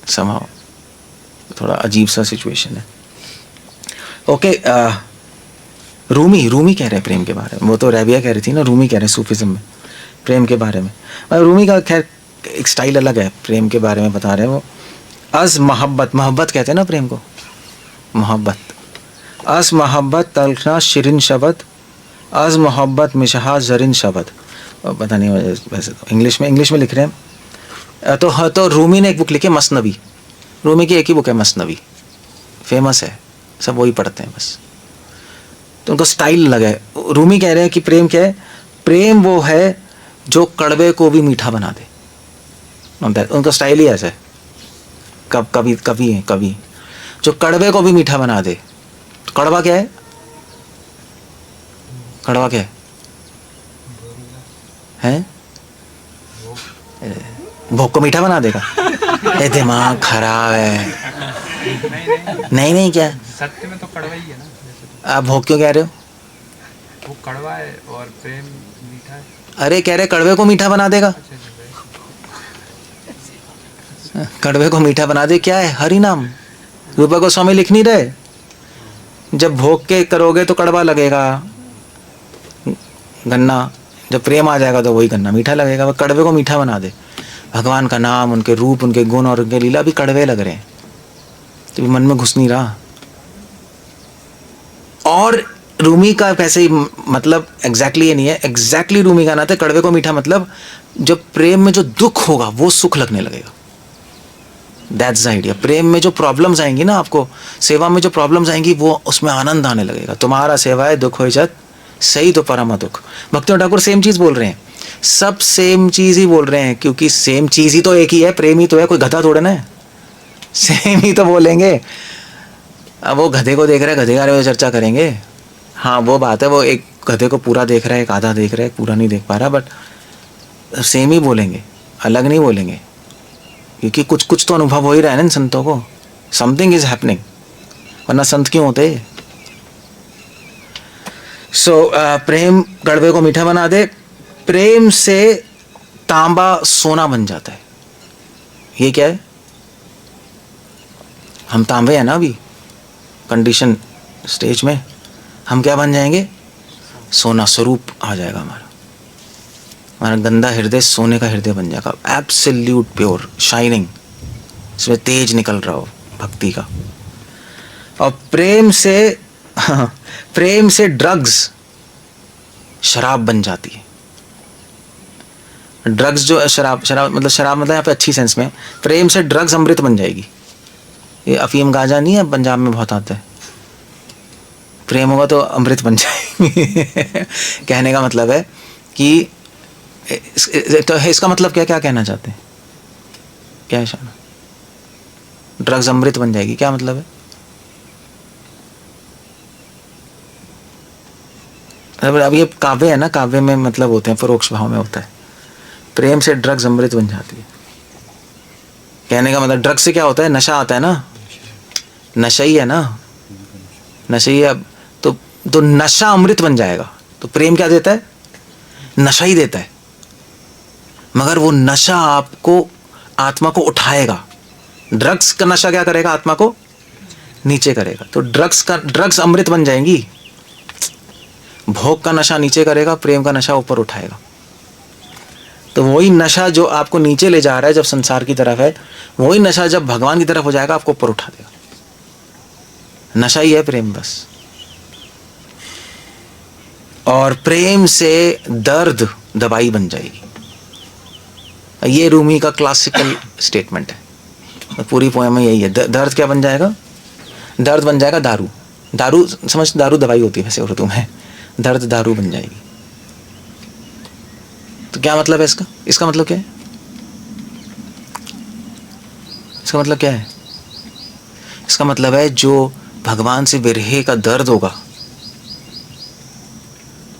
समाओ थोड़ा अजीब सा सिचुएशन है। ओके, रूमी कह रहे हैं प्रेम के बारे में। वो तो रैबिया कह रही थी ना, रूमी कह रहे हैं सूफिज्म में प्रेम के बारे में। रूमी का खैर एक स्टाइल अलग है, प्रेम के बारे में बता रहे हैं वो। अज मोहब्बत कहते हैं ना प्रेम को, मोहब्बत। अज मोहब्बत तलखना शिरिन शब्द, अज मोहब्बत मिशहा जरिन शब्द। पता नहीं, वैसे तो इंग्लिश में लिख रहे हैं। तो रूमी ने एक बुक लिखी है मसनवी। रूमी की एक ही बुक है मसनवी, फेमस है, सब वही पढ़ते हैं बस। तो उनका स्टाइल अलग है। रूमी कह रहे हैं कि प्रेम क्या है? प्रेम वो है जो कड़वे को भी मीठा बना दे। उनका स्टाइल ही ऐसा है। कभी जो कड़वे को भी मीठा बना दे। तो कड़वा क्या है? कड़वा क्या है? भोग को मीठा बना देगा? ये दिमाग खराब है। नहीं क्या
सत्य में तो कड़वा ही है ना।
आप भोग क्यों कह रहे हो?
वो कड़वा है और प्रेम मीठा है।
अरे कह रहे कड़वे को मीठा बना देगा। कड़वे को मीठा बना दे क्या है? हरि नाम। रूपा गोस्वामी लिख नहीं रहे, जब भोग के करोगे तो कड़वा लगेगा गन्ना, जब प्रेम आ जाएगा तो वही गन्ना मीठा लगेगा। वह कड़वे को मीठा बना दे। भगवान का नाम, उनके रूप, उनके गुण और उनके लीला भी कड़वे लग रहे हैं, तो मन में घुस नहीं रहा। और रूमी का वैसे ही मतलब एग्जैक्टली ये नहीं है। एग्जैक्टली रूमी का ना था कड़वे को मीठा, मतलब जब प्रेम में जो दुख होगा वो सुख लगने लगेगा। That's the idea. प्रेम में जो प्रॉब्लम्स आएंगी ना आपको, सेवा में जो प्रॉब्लम्स आएंगी, वो उसमें आनंद आने लगेगा। तुम्हारा सेवाए दुख हो जत सही तो परम दुख। भक्ति ठाकुर सेम चीज बोल रहे हैं, सब सेम चीज ही बोल रहे हैं, क्योंकि सेम चीज ही तो एक ही है, प्रेम ही तो है, कोई गधा थोड़ा ना है। सेम ही तो बोलेंगे। अब वो गधे को देख रहा है, गधे के बारे में चर्चा करेंगे। हाँ वो बात है, वो एक गधे को पूरा देख रहा है, एक आधा देख रहा है, पूरा नहीं देख पा रहा, बट सेम ही बोलेंगे, अलग नहीं बोलेंगे, क्योंकि कुछ तो अनुभव हो ही रहा है ना इन संतों को। समथिंग इज हैपनिंग, वरना संत क्यों होते? सो प्रेम कड़वे को मीठा बना दे। प्रेम से तांबा सोना बन जाता है। ये क्या है? हम तांबे हैं ना अभी कंडीशन स्टेज में, हम क्या बन जाएंगे? सोना स्वरूप आ जाएगा हमारा। हमारा गंदा हृदय सोने का हृदय बन जाएगा, एब्सोल्यूट प्योर शाइनिंग, इसमें तेज निकल रहा हो भक्ति का। और प्रेम से ड्रग्स शराब बन जाती है। ड्रग्स जो शराब मतलब यहाँ पे अच्छी सेंस में, प्रेम से ड्रग्स अमृत बन जाएगी। ये अफीम गांजा नहीं है, पंजाब में बहुत आता है। प्रेम होगा तो अमृत बन जाएगी। कहने का मतलब है कि तो इसका मतलब क्या कहना चाहते हैं? क्या है शाना? ड्रग्स अमृत बन जाएगी, क्या मतलब है? अब ये काव्य है ना, काव्य में मतलब होते हैं, परोक्ष भाव में होता है। प्रेम से ड्रग्स अमृत बन जाती है। कहने का मतलब ड्रग्स से क्या होता है? नशा आता है ना, नशा ही है ना, नशा ही है। तो नशा अमृत बन जाएगा। तो प्रेम क्या देता है? नशा ही देता है, मगर वो नशा आपको, आत्मा को उठाएगा। ड्रग्स का नशा क्या करेगा? आत्मा को नीचे करेगा। तो ड्रग्स अमृत बन जाएंगी। भोग का नशा नीचे करेगा, प्रेम का नशा ऊपर उठाएगा। तो वही नशा जो आपको नीचे ले जा रहा है जब संसार की तरफ है, वही नशा जब भगवान की तरफ हो जाएगा आपको ऊपर उठा देगा। नशा ही है प्रेम बस। और प्रेम से दर्द दवाई बन जाएगी। ये रूमी का क्लासिकल स्टेटमेंट है, पूरी पोएम में यही है। दर्द क्या बन जाएगा? दर्द बन जाएगा दारू। दारू समझ, दारू दवाई होती है वैसे उर्दू में। दर्द दारू बन जाएगी। तो क्या मतलब है इसका? इसका मतलब क्या है? इसका मतलब क्या है? इसका मतलब है जो भगवान से विरह का दर्द होगा,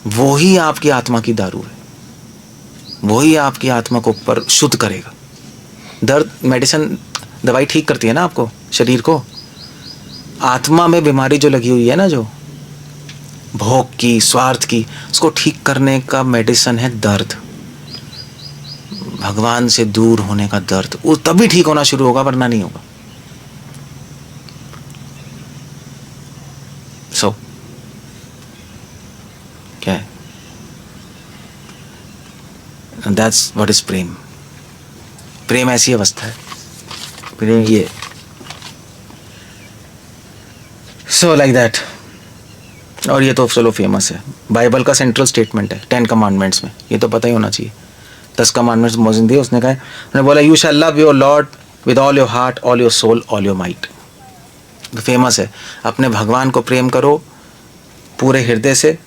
वो ही आपकी आत्मा की दारू है। वही आपकी आत्मा को ऊपर शुद्ध करेगा। दर्द, मेडिसिन, दवाई ठीक करती है ना आपको, शरीर को। आत्मा में बीमारी जो लगी हुई है ना, जो भोग की, स्वार्थ की, उसको ठीक करने का मेडिसिन है दर्द। भगवान से दूर होने का दर्द, वो तभी ठीक होना शुरू होगा, वरना नहीं होगा। सो क्या है? दैट्स व्हाट इज प्रेम। प्रेम ऐसी अवस्था है, प्रेम ये। So like that. और ये तो चलो फेमस है, बाइबल का सेंट्रल स्टेटमेंट है 10 कमांडमेंट्स में, ये तो पता ही होना चाहिए। 10 कमांडमेंट्स मोसेस दिए, उसने कहा, उन्होंने बोला you shall love your lord with all your heart, all your soul, all your might. Famous है, अपने भगवान को प्रेम करो पूरे हृदय से,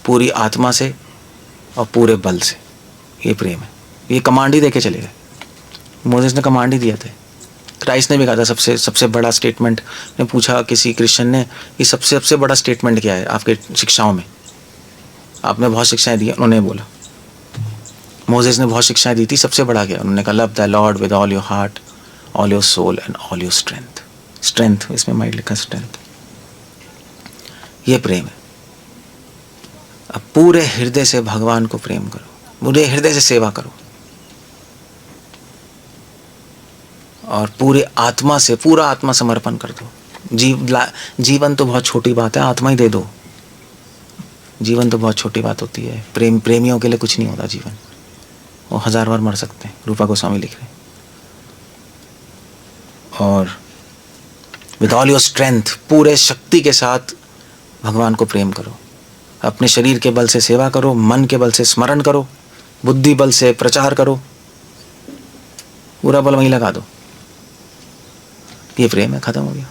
पूरी आत्मा से और पूरे बल से। ये प्रेम है। ये कमांड ही देके चले गए, मोसेस ने कमांड ही दिया था। क्राइस्ट ने भी कहा था सबसे बड़ा स्टेटमेंट। ने पूछा किसी क्रिश्चियन ने कि सबसे बड़ा स्टेटमेंट क्या है आपके शिक्षाओं में? आपने बहुत शिक्षाएं दी, उन्होंने बोला। मोसेस ने बहुत शिक्षाएं दी थी, सबसे बड़ा क्या? उन्होंने कहा love the lord with all your heart, all your soul and all your strength. Strength इसमें माइंड लिखा, स्ट्रेंथ। ये प्रेम है। अब पूरे हृदय से भगवान को प्रेम करो, पूरे हृदय से सेवा करो, और पूरे आत्मा से, पूरा आत्मा समर्पण कर दो। जीवन तो बहुत छोटी बात है, आत्मा ही दे दो। जीवन तो बहुत छोटी बात होती है। प्रेमियों के लिए कुछ नहीं होता जीवन, वो 1000 बार मर सकते हैं, रूपा गोस्वामी लिख रहे हैं। और विद ऑल योर स्ट्रेंथ, पूरे शक्ति के साथ भगवान को प्रेम करो। अपने शरीर के बल से सेवा करो, मन के बल से स्मरण करो, बुद्धि बल से प्रचार करो, पूरा बल वहीं लगा दो। ये प्रेम है, खत्म हो गया।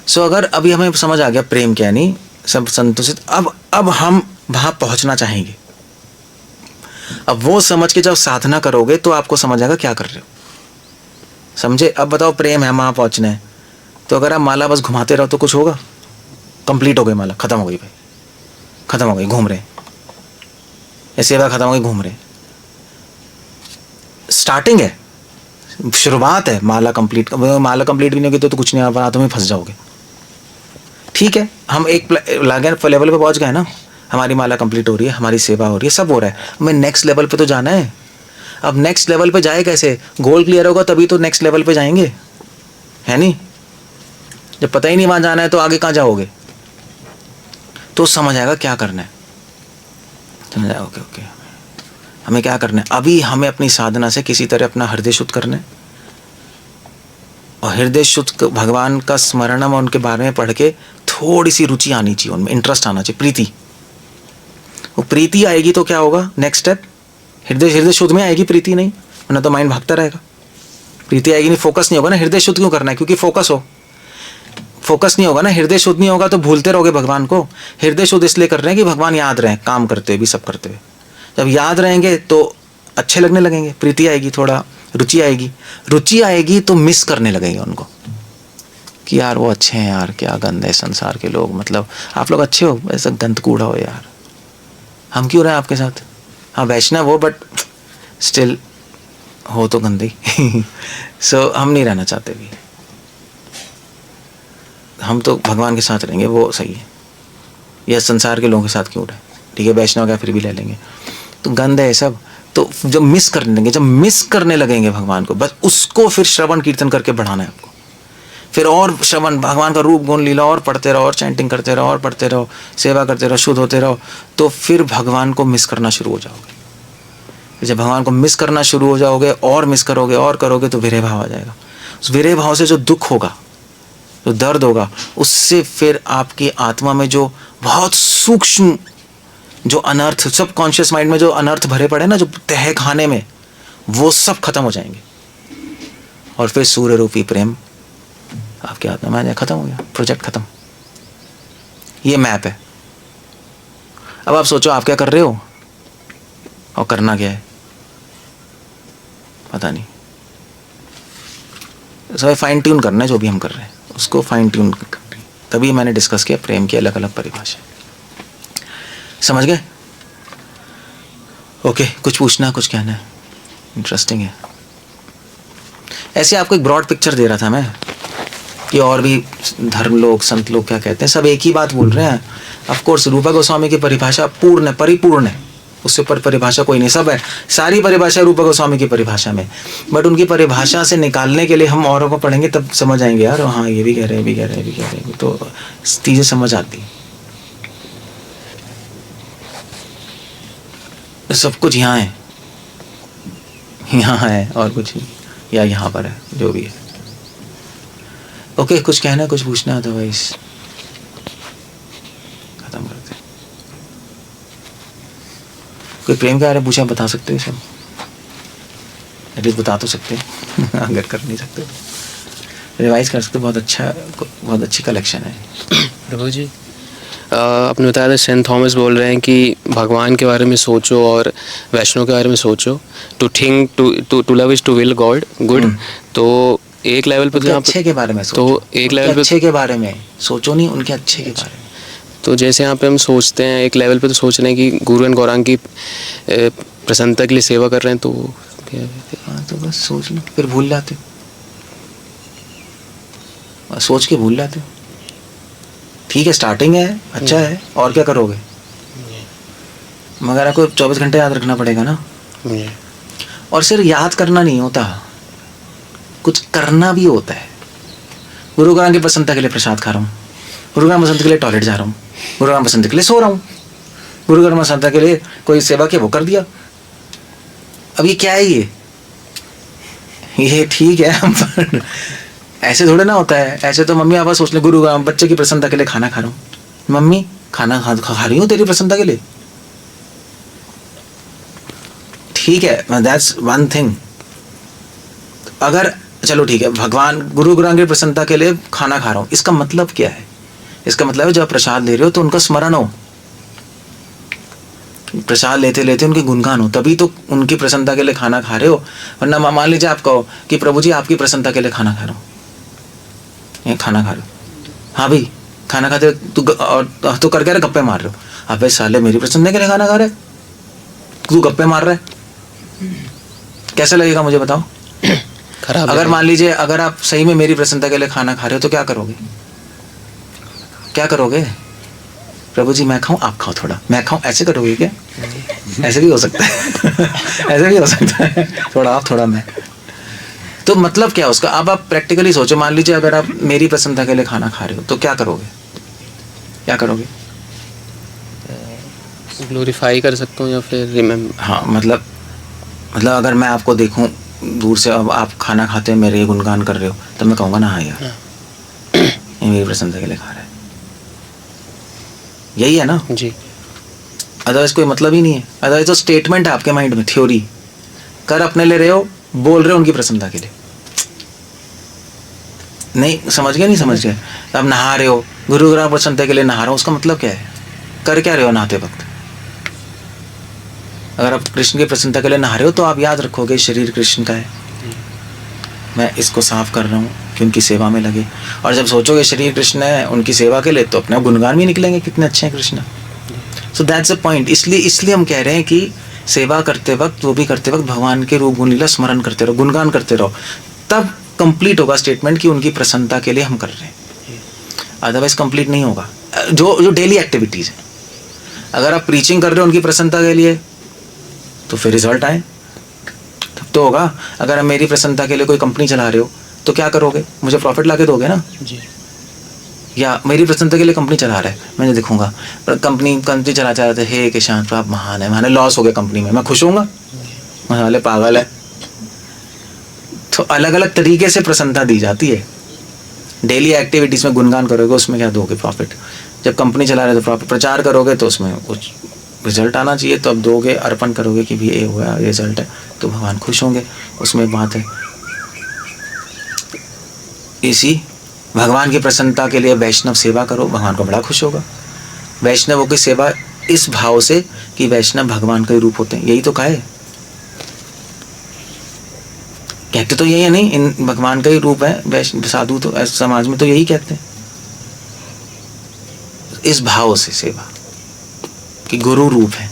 सो अगर अभी हमें समझ आ गया प्रेम क्या नहीं, सब संतुष्ट, अब हम वहां पहुंचना चाहेंगे। अब वो समझ के जब साधना करोगे तो आपको समझ आएगा क्या कर रहे हो, समझे? अब बताओ प्रेम है, वहां पहुंचना है, तो अगर आप माला बस घुमाते रहो तो कुछ होगा? कंप्लीट हो गई माला, खत्म हो गई भाई, खत्म हो गई, घूम रहे, ये सेवा खत्म हो गई, घूम रहे। स्टार्टिंग है, शुरुआत है। माला कंप्लीट भी नहीं होगी तो कुछ नहीं आ पाना, तुम ही फंस जाओगे। ठीक है, हम एक लेवल पे पहुंच गए ना, हमारी माला कंप्लीट हो रही है, हमारी सेवा हो रही है, सब हो रहा है, हमें नेक्स्ट लेवल पे तो जाना है। अब नेक्स्ट लेवल पे जाए कैसे? गोल क्लियर होगा तभी तो नेक्स्ट लेवल पे जाएंगे, है नहीं? जब पता ही नहीं वहां जाना है तो आगे कहाँ जाओगे? तो समझ आएगा क्या करना है, समझ आएगा। ओके ओके, हमें क्या करना है? अभी हमें अपनी साधना से किसी तरह अपना हृदय शुद्ध करना है, और हृदय शुद्ध भगवान का स्मरण और उनके बारे में पढ़ के थोड़ी सी रुचि आनी चाहिए, उनमें इंटरेस्ट आना चाहिए, प्रीति। वो प्रीति आएगी तो क्या होगा? नेक्स्ट स्टेप हृदय शुद्ध में आएगी प्रीति, नहीं वरना तो माइंड भागता रहेगा। प्रीति आएगी नहीं, फोकस नहीं होगा ना। हृदय शुद्ध क्यों करना है? क्योंकि फोकस नहीं होगा ना, हृदय शुद्ध नहीं होगा तो भूलते रहोगे भगवान को। हृदय शुद्ध इसलिए कर रहे हैं कि भगवान याद रहे, काम करते हुए भी, सब करते हुए। जब याद रहेंगे तो अच्छे लगने लगेंगे, प्रीति आएगी, थोड़ा रुचि आएगी। रुचि आएगी तो मिस करने लगेंगे उनको कि यार वो अच्छे हैं यार, क्या गंद है संसार के लोग, मतलब आप लोग अच्छे हो, ऐसा गंद कूड़ा हो यार, हम क्यों रहे आपके साथ? हाँ वैष्णव हो बट स्टिल हो तो गंदे सो हम नहीं रहना चाहते भी, हम तो भगवान के साथ रहेंगे, वो सही है। या संसार के लोगों के साथ क्यों रहे? ठीक है, वैष्णव का फिर भी ले लेंगे, तो गंद है सब। तो जब मिस करने लगेंगे, जब मिस करने लगेंगे भगवान को, बस उसको फिर श्रवण कीर्तन करके बढ़ाना है आपको। फिर और श्रवण, भगवान का रूप गुण लीला और पढ़ते रहो, और चैंटिंग करते रहो, और पढ़ते रहो, सेवा करते रहो, शुद्ध होते रहो, तो फिर भगवान को मिस करना शुरू हो जाओगे। जब भगवान को मिस करना शुरू हो जाओगे और मिस करोगे और करोगे तो विरह भाव आ जाएगा। उस विरह भाव से जो दुख होगा, जो दर्द होगा, उससे फिर आपकी आत्मा में जो बहुत सूक्ष्म जो अनर्थ, सब कॉन्शियस माइंड में जो अनर्थ भरे पड़े ना, जो तह खाने में, वो सब खत्म हो जाएंगे। और फिर सूर्य रूपी प्रेम आपके आत्मा में आ जाए, खत्म हो गया, प्रोजेक्ट खत्म। ये मैप है। अब आप सोचो आप क्या कर रहे हो और करना क्या है, पता नहीं। सब फाइन ट्यून करना है, जो भी हम कर रहे हैं उसको फाइन ट्यून करना। तभी मैंने डिस्कस किया प्रेम की अलग अलग परिभाषा। समझ गए? ओके, कुछ पूछना, कुछ कहना है? इंटरेस्टिंग है। ऐसे आपको एक ब्रॉड पिक्चर दे रहा था मैं कि और भी धर्म लोग, संत लोग क्या कहते हैं, सब एक ही बात बोल रहे हैं। ऑफ कोर्स रूपा गोस्वामी की परिभाषा पूर्ण है, परिपूर्ण है, उससे ऊपर परिभाषा कोई नहीं, सब है, सारी परिभाषा रूपा गोस्वामी की परिभाषा में। बट उनकी परिभाषा से निकालने के लिए हम औरों को पढ़ेंगे तब समझ आएंगे, यार हाँ ये भी कह रहे हैं, भी कह रहे हैं, भी कह रहे हैं, तो चीजें समझ आती। सब कुछ यहाँ है, यहाँ है और कुछ नहीं, या यहाँ पर है, जो भी है। ओके, कुछ कहना, कुछ पूछना, अदरवाइज खत्म करते हैं। कोई प्रेम के बारे में पूछा, बता सकते हो सब, एटलीस्ट बता तो सकते हैं अगर कर नहीं सकते तो रिवाइज कर सकते। बहुत अच्छी कलेक्शन है।
प्रभु जी, आपने बताया था सेंट थॉमस बोल रहे हैं कि भगवान के बारे में सोचो और वैष्णव के बारे में सोचो। To think to love is to will God good. तो एक लेवल पे तो
अच्छे के बारे में सोचो,
तो एक लेवल पे
अच्छे के बारे में सोचो, नहीं उनके अच्छे के बारे में।
तो जैसे यहाँ पे हम सोचते हैं एक लेवल पे, तो सोच रहे हैं कि गुरु एंड गौरांग की प्रसन्नता के लिए सेवा कर रहे हैं, तो
हाँ तो बस सोच लो, फिर भूल जाते हो, सोच के भूल जाते हो। ठीक है, स्टार्टिंग है, अच्छा है, और क्या करोगे? मगर आपको 24 घंटे याद रखना पड़ेगा ना। और सिर्फ याद करना नहीं होता, कुछ करना भी होता है। गुरु गौरांग की प्रसन्नता के लिए प्रसाद खा रहा हूँ, गुरु गौरांग प्रसन्नता के लिए टॉयलेट जा रहा हूँ, गुरु गौरांग प्रसन्नता के लिए सो रहा हूँ, गुरु गौरांग प्रसन्नता के लिए कोई सेवा किया वो कर दिया। अब ये क्या है? ये ठीक है ऐसे थोड़े ना होता है। ऐसे तो मम्मी पापा सोच ले, गुरु बच्चे की प्रसन्नता के लिए खाना खा रहा हूँ, मम्मी खाना खा रही हूँ तेरी प्रसन्नता के लिए, ठीक है, दैट्स वन थिंग। अगर चलो ठीक है, भगवान गुरु गौरांग की प्रसन्नता के लिए खाना खा रहा हूँ, इसका मतलब क्या है? इसका मतलब है जब प्रसाद ले रहे हो तो उनका स्मरण हो, प्रसाद लेते लेते उनके गुणगान हो, तभी तो उनकी प्रसन्नता के लिए खाना खा रहे हो। वरना मान लीजिए आप कहो कि प्रभु जी आपकी प्रसन्नता के लिए खाना खा रहा हूँ, ये खाना खा रहे हो, हाँ भाई खाना खाते तू करके रहे, गप्पे मार रहे हो। अबे साले मेरी प्रसन्नता के लिए खाना खा रहे, तू गप्पे मार रहा है, कैसा लगेगा मुझे बताओ? खराब। अगर मान लीजिए अगर आप सही में मेरी प्रसन्नता के लिए खाना खा रहे हो तो क्या करोगे? क्या करोगे? प्रभु जी मैं खाऊं आप खाओ थोड़ा, मैं खाऊं, ऐसे करोगे क्या? ऐसे भी हो सकता है ऐसे भी हो सकता है, थोड़ा आप थोड़ा मैं। तो मतलब क्या उसका? अब आप प्रैक्टिकली सोचो, मान लीजिए अगर आप मेरी प्रसन्नता के लिए खाना खा रहे हो तो क्या करोगे? क्या करोगे?
ग्लोरीफाई कर सकता हूँ या फिर रिमेम्बर।
हाँ मतलब अगर मैं आपको देखूं दूर से, अब आप खाना खाते हैं मेरे गुणगान कर रहे हो, तब मैं कहूँगा ना हाँ यार ये मेरी प्रसन्नता के लिए खा रहा है, यही है ना?
जी।
अदरवाइज कोई मतलब ही नहीं है। अदरवाइज तो स्टेटमेंट है आपके माइंड में, थ्योरी कर अपने ले रहे हो, बोल रहे हो उनकी प्रसन्नता के लिए। नहीं समझ गए? नहीं समझ गए? अब नहा रहे हो, गुरु ग्रह प्रसन्नता के लिए नहा रहा हूँ, उसका मतलब क्या है? कर क्या रहे हो नहाते वक्त? अगर आप कृष्ण की प्रसन्नता के लिए नहा रहे हो तो आप याद रखोगे शरीर कृष्ण का है, मैं इसको साफ कर रहा हूँ कि उनकी सेवा में लगे। और जब सोचोगे शरीर कृष्ण है उनकी सेवा के लिए, तो अपने गुणगान भी निकलेंगे कितने अच्छे हैं कृष्ण। सो दैट्स अ पॉइंट। इसलिए हम कह रहे हैं कि सेवा करते वक्त, वो भी करते वक्त भगवान के रूप गुण लीला स्मरण करते रहो, गुणगान करते रहो, तब कंप्लीट होगा स्टेटमेंट कि उनकी प्रसन्नता के लिए हम कर रहे हैं। अदरवाइज कंप्लीट नहीं होगा। जो डेली एक्टिविटीज़ है, अगर आप प्रीचिंग कर रहे हो उनकी प्रसन्नता के लिए तो फिर रिजल्ट आए तब तो होगा। अगर आप मेरी प्रसन्नता के लिए कोई कंपनी चला रहे हो तो क्या करोगे? मुझे प्रॉफिट ला के दोगे ना
जी।
या मेरी प्रसन्नता के लिए कंपनी चला रहा है, मैं देखूंगा पर कंपनी चला रहे, हे किसान तो आप महान है, मैंने लॉस हो गया कंपनी में, मैं खुश होऊंगा? वाले पागल है। तो अलग अलग तरीके से प्रसन्नता दी जाती है। डेली एक्टिविटीज़ में गुणगान करोगे उसमें क्या दोगे? प्रॉफिट। जब कंपनी चला रहे तो प्रॉफिट। प्रचार करोगे तो उसमें कुछ रिजल्ट आना चाहिए, तो अब दोगे, अर्पण करोगे कि भी ये हुआ रिजल्ट है, तो भगवान खुश होंगे, उसमें बात है। इसी भगवान की प्रसन्नता के लिए वैष्णव सेवा करो, भगवान को बड़ा खुश होगा। वैष्णवों की सेवा इस भाव से कि वैष्णव भगवान का ही रूप होते हैं, यही तो कहा है। कहते तो यही है नहीं, इन भगवान का ही रूप है वैष्णव साधु, तो ऐसे समाज में तो यही कहते हैं। इस भाव से सेवा कि गुरु रूप है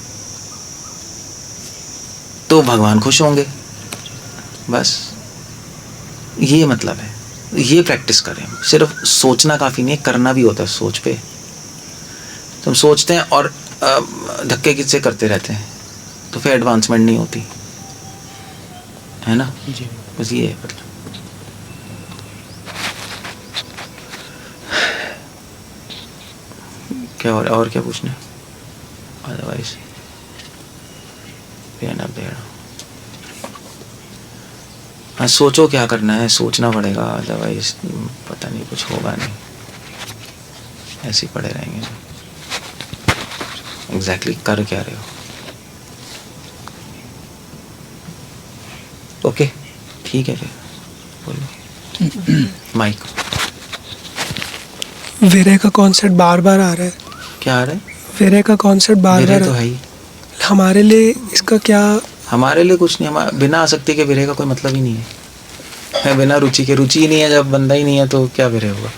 तो भगवान खुश होंगे, बस ये मतलब है। ये प्रैक्टिस करें। सिर्फ सोचना काफ़ी नहीं है, करना भी होता है सोच पे। तो हम सोचते हैं और धक्के किससे करते रहते हैं तो फिर एडवांसमेंट नहीं होती है ना
जी।
बस ये है मतलब। क्या और क्या पूछना है? अदरवाइज हाँ सोचो क्या करना है, सोचना पड़ेगा, अदरवाइज पता नहीं कुछ होगा नहीं, ऐसे ही पड़े रहेंगे। एग्जैक्टली कर क्या रहे हो? ओके ठीक है फिर बोलो। माइक।
विरह का कॉन्सेप्ट बार बार आ रहा है।
क्या आ रहा है?
विरह का कॉन्सेप्ट बार
विरह
बार
तो है ही।
हमारे लिए इसका क्या?
हमारे लिए कुछ नहीं, हमारा बिना आसक्ति के विरह का कोई मतलब ही नहीं है। बिना रुचि के, रुचि ही नहीं है जब, बंदा ही नहीं है तो क्या विरह होगा?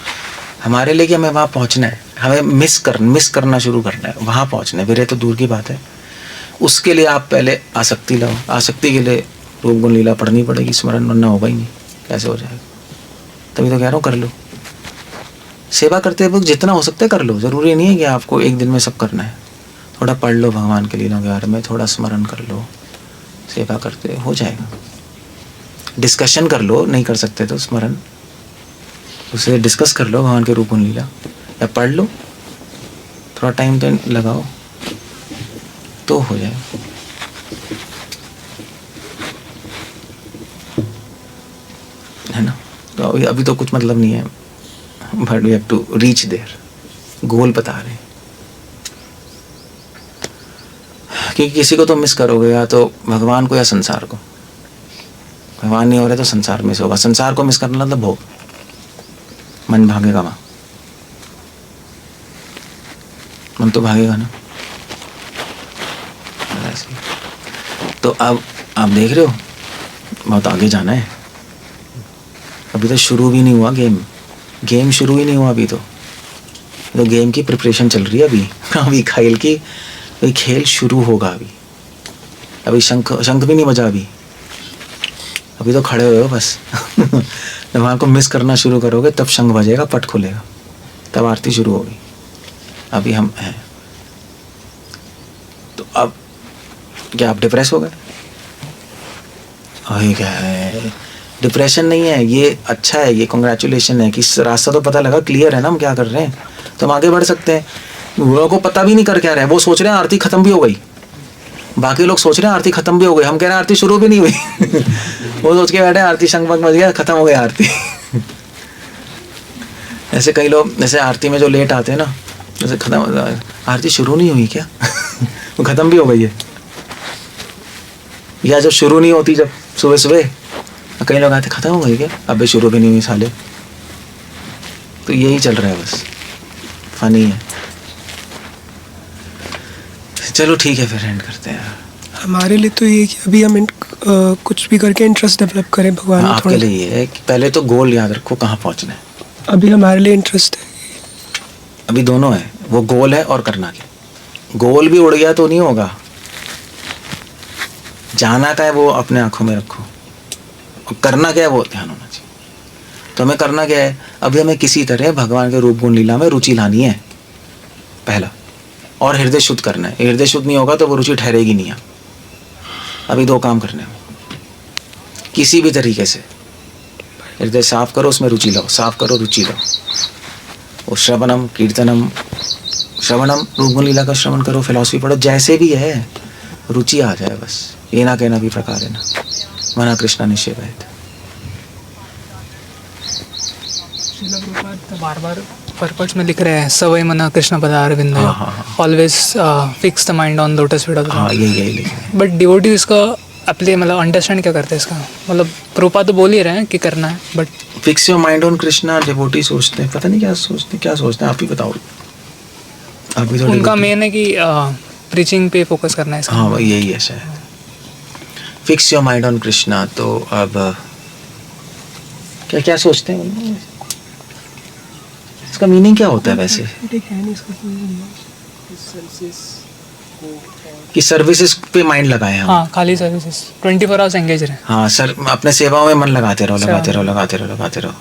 हमारे लिए कि हमें वहाँ पहुँचना है, हमें मिस करना शुरू करना है, वहाँ पहुँचना है। विरह तो दूर की बात है। उसके लिए आप पहले आसक्ति लाओ। आसक्ति के लिए रूप गुण लीला पढ़नी पड़ेगी, स्मरण वरना होगा ही नहीं। कैसे हो जाएगा? तभी तो कह रहा हूँ कर लो। सेवा करते वक्त जितना हो सकता है कर लो। ज़रूरी नहीं है कि आपको एक दिन में सब करना है। थोड़ा पढ़ लो भगवान के लीला के बारे में, थोड़ा स्मरण कर लो, सेवा करते हो जाएगा। डिस्कशन कर लो, नहीं कर सकते तो स्मरण उसे डिस्कस कर लो भगवान के रूप गुण लीला, या पढ़ लो, थोड़ा टाइम तो लगाओ तो हो जाएगा। है ना? तो अभी तो कुछ मतलब नहीं है, but we have to reach there. Goal बता रहे हैं कि किसी को तो मिस करोगे, या तो भगवान को या संसार को। भगवान नहीं हो रहे तो संसार मिस होगा। संसार को मिस करना मतलब भोग, मन भागेगा वहाँ, मन तो भागेगा ना। तो अब आप देख रहे हो बहुत आगे जाना है। अभी तो शुरू भी नहीं हुआ गेम शुरू ही नहीं हुआ अभी तो गेम की प्रिपरेशन चल रही है अभी खेल की, अभी खेल शुरू होगा। अभी शंख भी नहीं बजा। अभी तो खड़े हुए हो बस। जब वहाँ को मिस करना शुरू करोगे तब शंख बजेगा, पट खुलेगा, तब आरती शुरू होगी। अभी हम हैं। तो अब क्या आप डिप्रेस हो गए? अरे क्या है, डिप्रेशन नहीं है ये, अच्छा है ये, कॉन्ग्रेचुलेशन है कि रास्ता तो पता लगा, क्लियर है ना हम क्या कर रहे हैं, तो हम आगे बढ़ सकते हैं। वो लोगों को पता भी नहीं कर क्या रहे हैं, वो सोच रहे हैं आरती खत्म भी हो गई, बाकी लोग सोच रहे हैं आरती खत्म भी हो गई, हम कह रहे हैं आरती शुरू भी नहीं हुई। वो सोच के बैठे आरती शंख मच गया, खत्म हो गई आरती। ऐसे कई लोग जैसे आरती में जो लेट आते हैं ना, जैसे खत्म हो जाए, आरती शुरू नहीं हुई क्या? वो खत्म भी हो गई है। या जब शुरू नहीं होती, जब सुबह सुबह कई लोग आते, खत्म हो गई क्या? अबे शुरू भी नहीं हुई साले। तो यही चल रहा है बस, फनी है। चलो ठीक है, फिर एंड करते हैं।
हमारे लिए तो ये कि अभी हम कुछ भी करके इंटरेस्ट डेवलप करें भगवान में
आपके
थोड़ा।
लिए ये है कि पहले तो गोल याद रखो कहाँ पहुँचना है।
अभी हमारे लिए इंटरेस्ट है।
अभी दोनों है, वो गोल है और करना क्या। गोल भी उड़ गया तो नहीं होगा, जाना क्या है वो अपने आंखों में रखो, और करना क्या है वो ध्यान होना चाहिए। तो हमें करना क्या है, अभी हमें किसी तरह भगवान के रूप गुण लीला में रुचि लानी है पहला, और हृदय शुद्ध करना है। हृदय शुद्ध नहीं होगा तो वो रुचि ठहरेगी नहीं। अभी दो काम करने हैं, किसी भी तरीके से हृदय साफ करो, उसमें रुचि लाओ, साफ करो रुचि लाओ। वो श्रवणम कीर्तनम, श्रवणम रूप गुण लीला का श्रवण करो, फिलॉसफी पढ़ो, जैसे भी है रुचि आ जाए बस। ये ना कहना भी प्रकार है ना, मना कृष्णा निषेवयेत।
बार बार पर्पस में लिख रहे हैं, सवय मना कृष्ण पदार बिंदु,
हाँ।
Always fix the mind on lotus feet of the
हाँ यही लिखा है।
बट डिवोटीज इसका अपने मतलब अंडरस्टैंड क्या करते हैं इसका, मतलब प्रभुपाद तो बोल ही रहे हैं कि करना है, but
fix your mind on Krishna devotee सोचते हैं, पता नहीं क्या सोचते हैं, आप ही बताओ। आप भी तो
उनका
devotee-
मेन है कि प्रीचिंग पे फोकस करना है इसका।
हाँ वही यही है शायद, fix your mind on Krishna. तो अब क्या क्या सोचते हैं, इसका मीनिंग क्या होता है वैसे? कि सर्विसेज पे माइंड लगाए हम।
हाँ खाली सर्विसेज 24 आवर्स एंगेज रहे।
हाँ सर, अपने सेवाओं में मन लगाते रहो, लगाते रहो, लगाते रहो, लगाते रहो।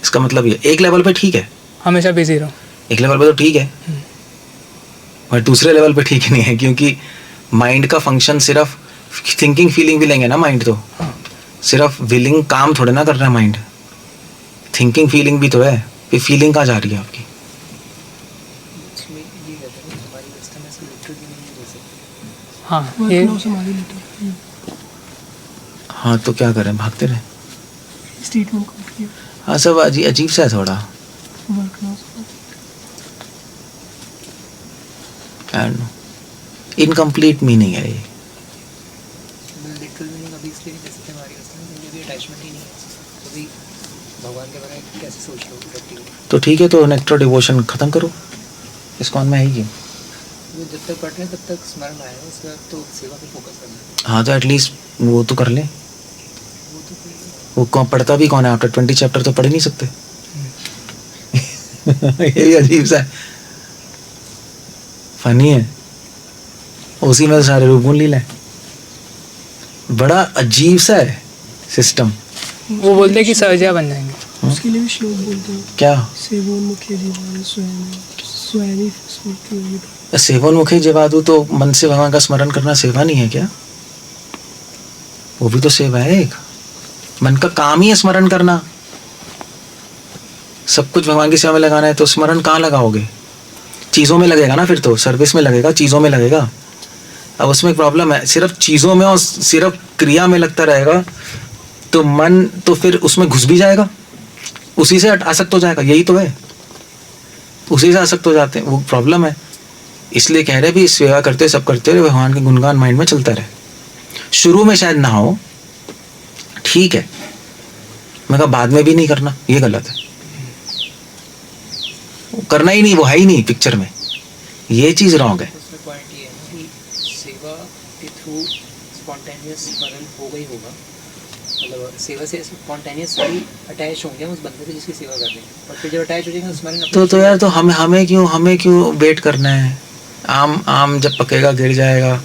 इसका मतलब ये एक लेवल पे ठीक है,
हमेशा बिजी रहो।
एक लेवल पे तो ठीक है, और दूसरे लेवल पे ठीक नहीं है, क्योंकि माइंड का फंक्शन सिर्फ थिंकिंग फीलिंग भी लेंगे ना माइंड, तो सिर्फ विलिंग काम थोड़े ना कर रहा है माइंड, थिंकिंग फीलिंग भी तो है। फिर फीलिंग कहाँ जा रही है आपकी?
हाँ ये
हाँ तो क्या करें, भागते रहे?
स्टेटमेंट
हाँ सब अजीब सा है थोड़ा, इनकम्प्लीट मीनिंग है ये।
लिटरल मीनिंग अभी इसलिए नहीं कह सकते हमारी अवस्था में, क्योंकि अभी अटैचमेंट ही नहीं है। अभी भगवान के बारे में कैसे सोच लो प्रैक्टिकली,
तो ठीक है, तो नेक्टर डिवोशन खत्म करो, इसको में है ही।
तो जब तक पढ़ रहे हैं तब तक स्मरण आएगा, उसके बाद तो सेवा पे फोकस करना है।
हाँ तो एटलीस्ट वो तो कर ले।
वो तो फिर
वो कौन पढ़ता भी कौन है, आफ्टर 20 चैप्टर तो पढ़ ही नहीं सकते। ये भी अजीब सा है, फनी है, उसी में सारे रूप गुण लीला है, बड़ा अजीब सा है सिस्टम।
वो बोलते हैं कि सहजा बन जाएंगे।
उसके लिए भी श्लोक बोलते हैं,
क्या
सेवोन्मुखे जीवन स्वयं स्मृति।
सेवोन्मुखी जवादु, तो मन से भगवान का स्मरण करना सेवा नहीं है क्या? वो भी तो सेवा है एक, मन का काम ही है स्मरण करना। सब कुछ भगवान की सेवा में लगाना है, तो स्मरण कहाँ लगाओगे? चीज़ों में लगेगा ना, फिर तो सर्विस में लगेगा, चीज़ों में लगेगा। अब उसमें एक प्रॉब्लम है, सिर्फ चीज़ों में और सिर्फ क्रिया में लगता रहेगा तो मन तो फिर उसमें घुस भी जाएगा, उसी से आसक्त हो जाएगा। यही तो है, उसी से आसक्त हो जाते हैं, वो प्रॉब्लम है। इसलिए कह रहे भी सेवा करते सब करते रहे, भगवान के गुणगान माइंड में चलता रहे। शुरू में शायद ना हो, ठीक है, मैं कहा बाद में भी नहीं करना, ये गलत है। करना ही नहीं, वो है ही नहीं पिक्चर में, ये चीज़ रॉन्ग है।
उसमें पॉइंट ये है ना कि सेवा के थ्रू स्पॉन्टेनियस स्मरण होगा ही होगा, मतलब सेवा से स्पॉन्टेनियसली अटैच होंगे हम उस बंदे से जिसकी सेवा कर रहे हैं, और फिर जब अटैच हो जाएंगे तो स्मरण
तो यार, तो हमें क्यों वेट करना है? आम जब पकेगा गिर जाएगा,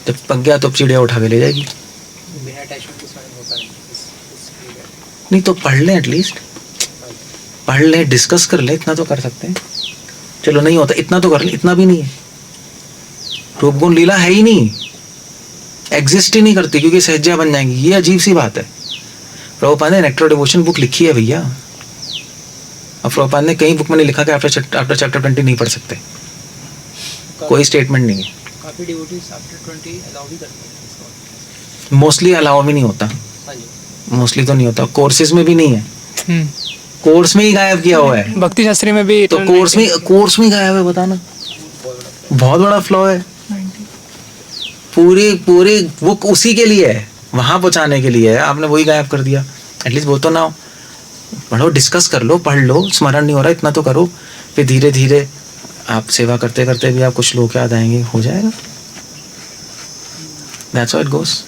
जब पक गया तो चिड़िया उठा के ले जाएगी।
बिना अटैचमेंट के स्मरण होता नहीं।
नहीं तो पढ़ लें, एटलीस्ट पढ़ लें, डिस्कस कर लें, इतना तो कर सकते हैं। चलो नहीं होता, इतना तो कर ले, इतना भी नहीं है। रूप गुण लीला है ही नहीं, एग्जिस्ट ही नहीं करती, क्योंकि सहज्या बन जाएंगी। ये अजीब सी बात है। प्रभुपाद ने नेक्टर डिवोशन बुक लिखी है भैया, और प्रभुपाद ने कई बुक में नहीं लिखा कि आफ्टर चैप्टर 20 नहीं पढ़ सकते, कोई स्टेटमेंट नहीं है।
काफ़ी डिवोटीज आफ्टर 20 अलाउ भी करते हैं इसको।
मोस्टली अलाउ भी नहीं होता,
हाँ जी,
मोस्टली तो नहीं होता, कोर्सेज में भी नहीं है, कोर्स में ही गायब किया हुआ है।
भक्ति शास्त्री में भी
तो कोर्स में गायब है, बताना, बहुत बड़ा फ्लॉ है। पूरी बुक उसी के लिए है, वहां पहुंचाने के लिए है, आपने वही गायब कर दिया। एटलीस्ट वो तो ना हो, पढ़ो, डिस्कस कर लो, पढ़ लो, स्मरण नहीं हो रहा इतना तो करो, फिर धीरे धीरे आप सेवा करते करते भी आप कुछ लोग याद आएंगे, हो जाएगा। That's how it goes.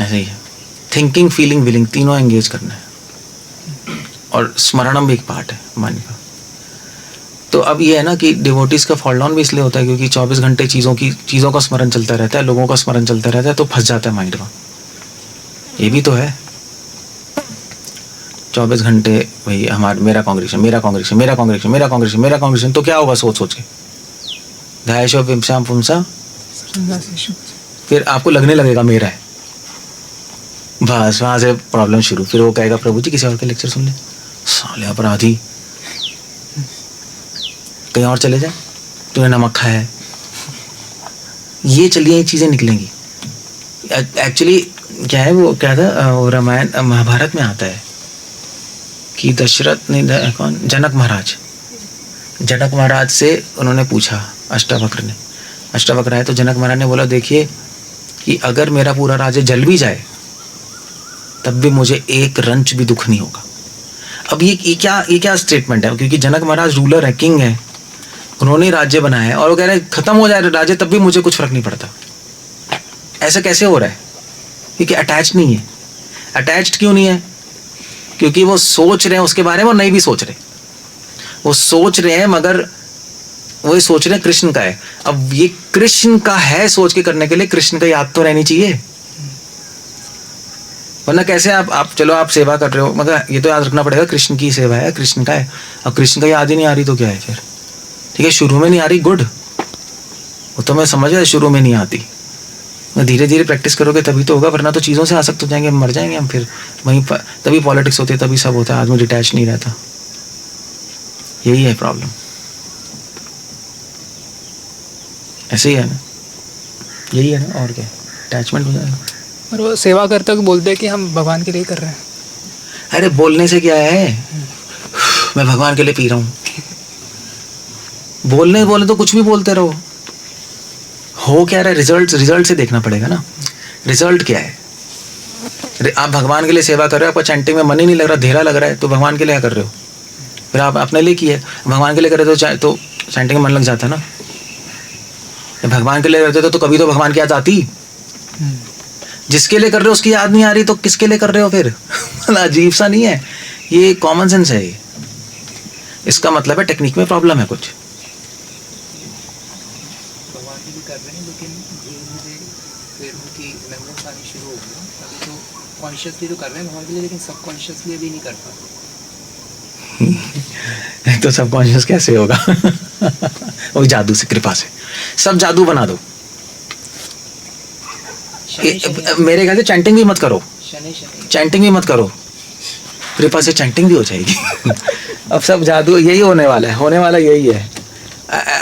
ऐसे ही है, थिंकिंग, फीलिंग, विलिंग तीनों एंगेज करना है, और स्मरणम भी एक पार्ट है मन का। तो अब ये है ना कि डिवोटीज का फॉल डाउन भी इसलिए होता है क्योंकि 24 घंटे चीज़ों का स्मरण चलता रहता है, लोगों का स्मरण चलता रहता है, तो फंस जाता है माइंड में। ये भी तो है, 24 घंटे भाई मेरा कांग्रेशन, तो क्या होगा सोच के, ध्यायशो विमशाम पुमसा, फिर आपको लगने लगेगा मेरा है, बस वहाँ से प्रॉब्लम शुरू। फिर वो कहेगा प्रभु जी किसी और के लेक्चर सुन ले, साले अपराधी, कहीं और चले जाए, तूने नमक खाया है, ये चलिए ये चीज़ें निकलेंगी। एक्चुअली क्या है, वो क्या था, वो रामायण महाभारत में आता है कि दशरथ ने, कौन, जनक महाराज से उन्होंने पूछा, अष्टावक्र आए, तो जनक महाराज ने बोला देखिए कि अगर मेरा पूरा राज्य जल भी जाए तब भी मुझे एक रंच भी दुख नहीं होगा। अब ये क्या स्टेटमेंट है, क्योंकि जनक महाराज रूलर है, किंग है, उन्होंने राज्य बनाया है, और वो कह रहे हैं खत्म हो जाए राज्य तब भी मुझे कुछ फर्क नहीं पड़ता। ऐसा कैसे हो रहा है? क्योंकि अटैच नहीं है। अटैच्ड क्यों नहीं है? क्योंकि वो सोच रहे हैं उसके बारे में और नहीं भी सोच रहे, वो सोच रहे हैं मगर वही सोच रहे हैं कृष्ण का है। अब ये कृष्ण का है सोच के करने के लिए कृष्ण का याद तो रहनी चाहिए, वरना कैसे आप चलो आप सेवा कर रहे हो, मगर ये तो याद रखना पड़ेगा कृष्ण की सेवा है, कृष्ण का है। अब कृष्ण का याद ही नहीं आ रही तो क्या है फिर? ठीक है, शुरू में नहीं आ रही, गुड, वो तो मैं समझ रहा, शुरू में नहीं आती, धीरे धीरे प्रैक्टिस करोगे तभी तो होगा, वरना तो चीज़ों से आसक्त हो जाएंगे, मर जाएंगे हम फिर वहीं पर। तभी पॉलिटिक्स होती है, तभी सब होता है, आदमी डिटैच नहीं रहता, यही है प्रॉब्लम। ऐसे ही है ना, यही है ना, और क्या, अटैचमेंट हो जाएगा।
और वो सेवा करते हुए बोलते हैं कि हम भगवान के लिए कर रहे हैं।
अरे बोलने से क्या है, मैं भगवान के लिए पी रहा हूँ, बोलने तो कुछ भी बोलते रहो, हो क्या रहा है, रिजल्ट से देखना पड़ेगा ना, रिजल्ट क्या है। आप भगवान के लिए सेवा कर रहे हो, आपका चैंटिंग में मन ही नहीं लग रहा, धेरा लग रहा है, तो भगवान के लिए क्या कर रहे हो? फिर आप अपने लिए किए, भगवान के लिए कर रहे तो चैंटिंग में मन लग जाता ना। भगवान के लिए करते तो कभी तो भगवान की याद आती, जिसके लिए कर रहे हो उसकी याद नहीं आ रही तो किसके लिए कर रहे हो फिर? अजीब सा नहीं है, ये कॉमन सेंस है ये। इसका मतलब है टेक्निक में प्रॉब्लम है कुछ।
भगवान के लिए कर रहे हैं लेकिन धीरे-धीरे फिर उनकी मेमोरीज आनी शुरू हो गई। अभी तो कॉन्शियसली तो कर रहे हैं भगवान के लिए, लेकिन सबकॉन्शियसली अभी नहीं कर पाते।
तो सबकॉन्शियस कैसे होगा? वो जादू से, कृपा से सब जादू बना दो। मेरे ख्याल से चैंटिंग भी मत करो, चैंटिंग भी मत करो, कृपा से चैंटिंग भी हो जाएगी। अब सब जादू यही होने वाला यही है।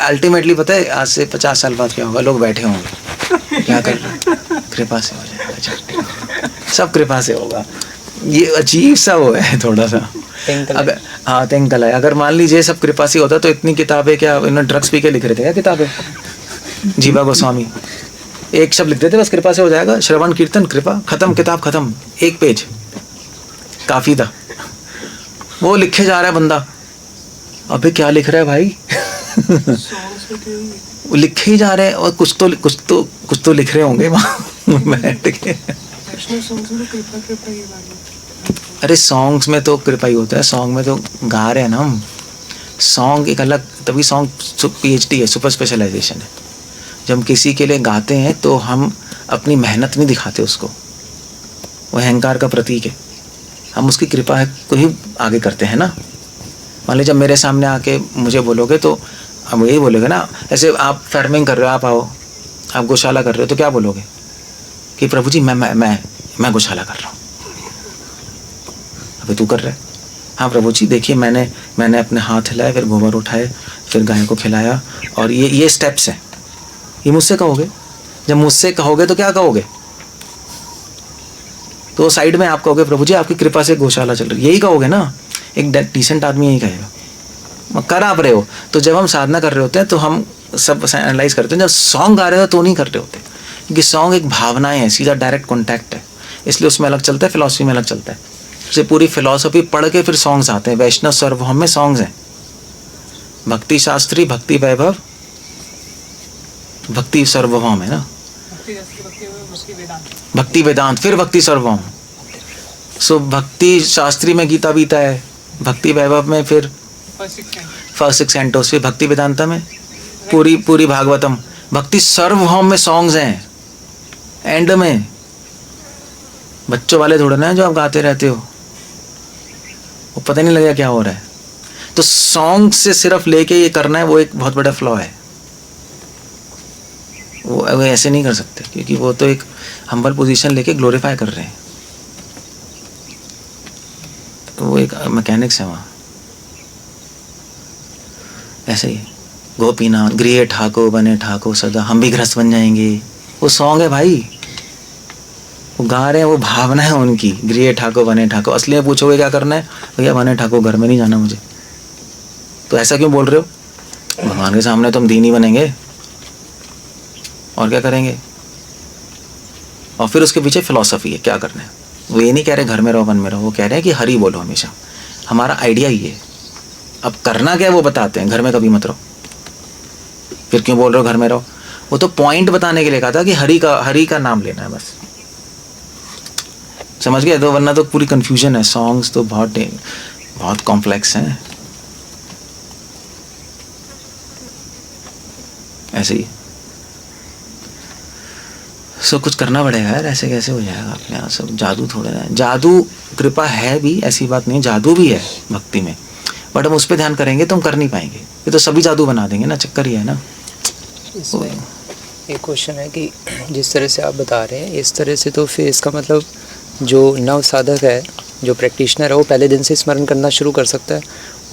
अल्टीमेटली पता है आज से 50 साल बाद क्या होगा? लोग बैठे होंगे, क्या कर रहे हैं? कृपा से हो जाएगा चैंटिंग, सब कृपा से होगा। ये अजीब सा वो है थोड़ा सा। अगर हाँ तिंकल है, अगर मान लीजिए सब कृपा से होता तो इतनी किताबें क्या इन्होंने ड्रग्स पी के लिख रहे थे क्या किताबें? जीवा गोस्वामी एक शब्द लिख देते बस कृपा से हो जाएगा, श्रवण कीर्तन कृपा, खत्म, किताब खत्म, एक पेज काफी था। वो लिखे जा रहा है बंदा, अबे क्या लिख रहा है भाई? वो लिखे ही जा रहे हैं, और कुछ तो लिख रहे होंगे वहाँ बैठ के। अरे सॉन्ग्स में तो कृपा ही होता है, सॉन्ग में तो गा रहे हैं ना हम। सॉन्ग एक अलग, तभी सॉन्ग PhD है, सुपर स्पेशलाइजेशन है। जब हम किसी के लिए गाते हैं तो हम अपनी मेहनत नहीं दिखाते उसको, वो अहंकार का प्रतीक है। हम उसकी कृपा को ही आगे करते हैं ना, मान लीजिए जब मेरे सामने आके मुझे बोलोगे तो अब यही बोलोगे ना, ऐसे आप फार्मिंग कर रहे हो, आप आओ, आप गौशाला कर रहे हो, तो क्या बोलोगे कि प्रभु जी मैं गौशाला कर रहा हूँ। अभी तू कर रहा है, हाँ प्रभु जी देखिए मैंने अपने हाथ हिलाए, फिर गोबर उठाए, फिर गाय को खिलाया, और ये स्टेप्स हैं। ये मुझसे कहोगे, जब मुझसे कहोगे तो क्या कहोगे, तो साइड में आप कहोगे प्रभु जी आपकी कृपा से गौशाला चल रही है, यही कहोगे ना। एक डिसेंट आदमी यही कहेगा। कर आप रहे हो, तो जब हम साधना कर रहे होते हैं तो हम सब एनालाइज करते हैं, जब सॉन्ग गा रहे हो तो नहीं कर रहे होते, क्योंकि सॉन्ग एक भावनाएं है, सीधा डायरेक्ट कॉन्टैक्ट है, इसलिए उसमें अलग चलता है, फिलॉसफी में अलग चलता है। जैसे पूरी फिलॉसफी पढ़ के फिर सॉन्ग्स आते हैं, वैष्णव सार्वभौम में सॉन्ग्स हैं, भक्ति शास्त्री, भक्ति वैभव, भक्ति सार्वभौम है ना, भक्ति वेदांत, फिर भक्ति सार्वभौम। सो भक्ति शास्त्री में गीता बीता है, भक्ति वैभव में फिर फर्स्ट सिक्स सेंटोस, फिर भक्ति वेदांता में पूरी भागवतम, भक्ति सार्वभौम में सॉन्ग्स हैं। एंड में बच्चों वाले थोड़े ना जो आप गाते रहते हो, वो पता नहीं लगेगा क्या हो रहा है। तो सॉन्ग से सिर्फ लेके ये करना है, वो एक बहुत बड़ा फ्लॉ है। वो ऐसे नहीं कर सकते, क्योंकि वो तो एक हम्बल पोजीशन लेके ग्लोरीफाई कर रहे हैं, तो वो एक मैकेनिक्स है वहाँ। ऐसे ही गोपीनाथ गृह ठाको बने ठाको सदा, हम भी गृहस्थ बन जाएंगे, वो सॉन्ग है भाई, वो गा रहे हैं, वो भावना है उनकी, गृह ठाको बने ठाको। असली में पूछोगे क्या करना है, भैया बने ठाको, घर में नहीं जाना मुझे। तो ऐसा क्यों बोल रहे हो, भगवान के सामने तो हम दीनी बनेंगे, और क्या करेंगे। और फिर उसके पीछे फिलॉसफी है, क्या करना है। वो ये नहीं कह रहे घर में रहो वन में रहो, वो कह रहे हैं कि हरि बोलो हमेशा। हमारा आइडिया ही है, अब करना क्या है वो बताते हैं, घर में कभी मत रहो। फिर क्यों बोल रहे हो घर में रहो, वो तो पॉइंट बताने के लिए कहा था कि हरि का नाम लेना है बस, समझ गए। तो वरना तो पूरी कंफ्यूजन है, सॉन्ग्स तो बहुत कॉम्प्लेक्स हैं। ऐसे ही सब कुछ करना पड़ेगा यार, ऐसे कैसे हो जाएगा अपने यहाँ सब। जादू थोड़ा है, जादू कृपा है भी, ऐसी बात नहीं, जादू भी है भक्ति में, बट हम उस पर ध्यान करेंगे तो हम कर नहीं पाएंगे, ये तो सभी जादू बना देंगे ना, चक्कर ही है ना।
इसमें एक क्वेश्चन है कि जिस तरह से आप बता रहे हैं, इस तरह से तो फिर इसका मतलब जो नव साधक है, जो प्रैक्टिशनर है, वो पहले दिन से स्मरण करना शुरू कर सकता है,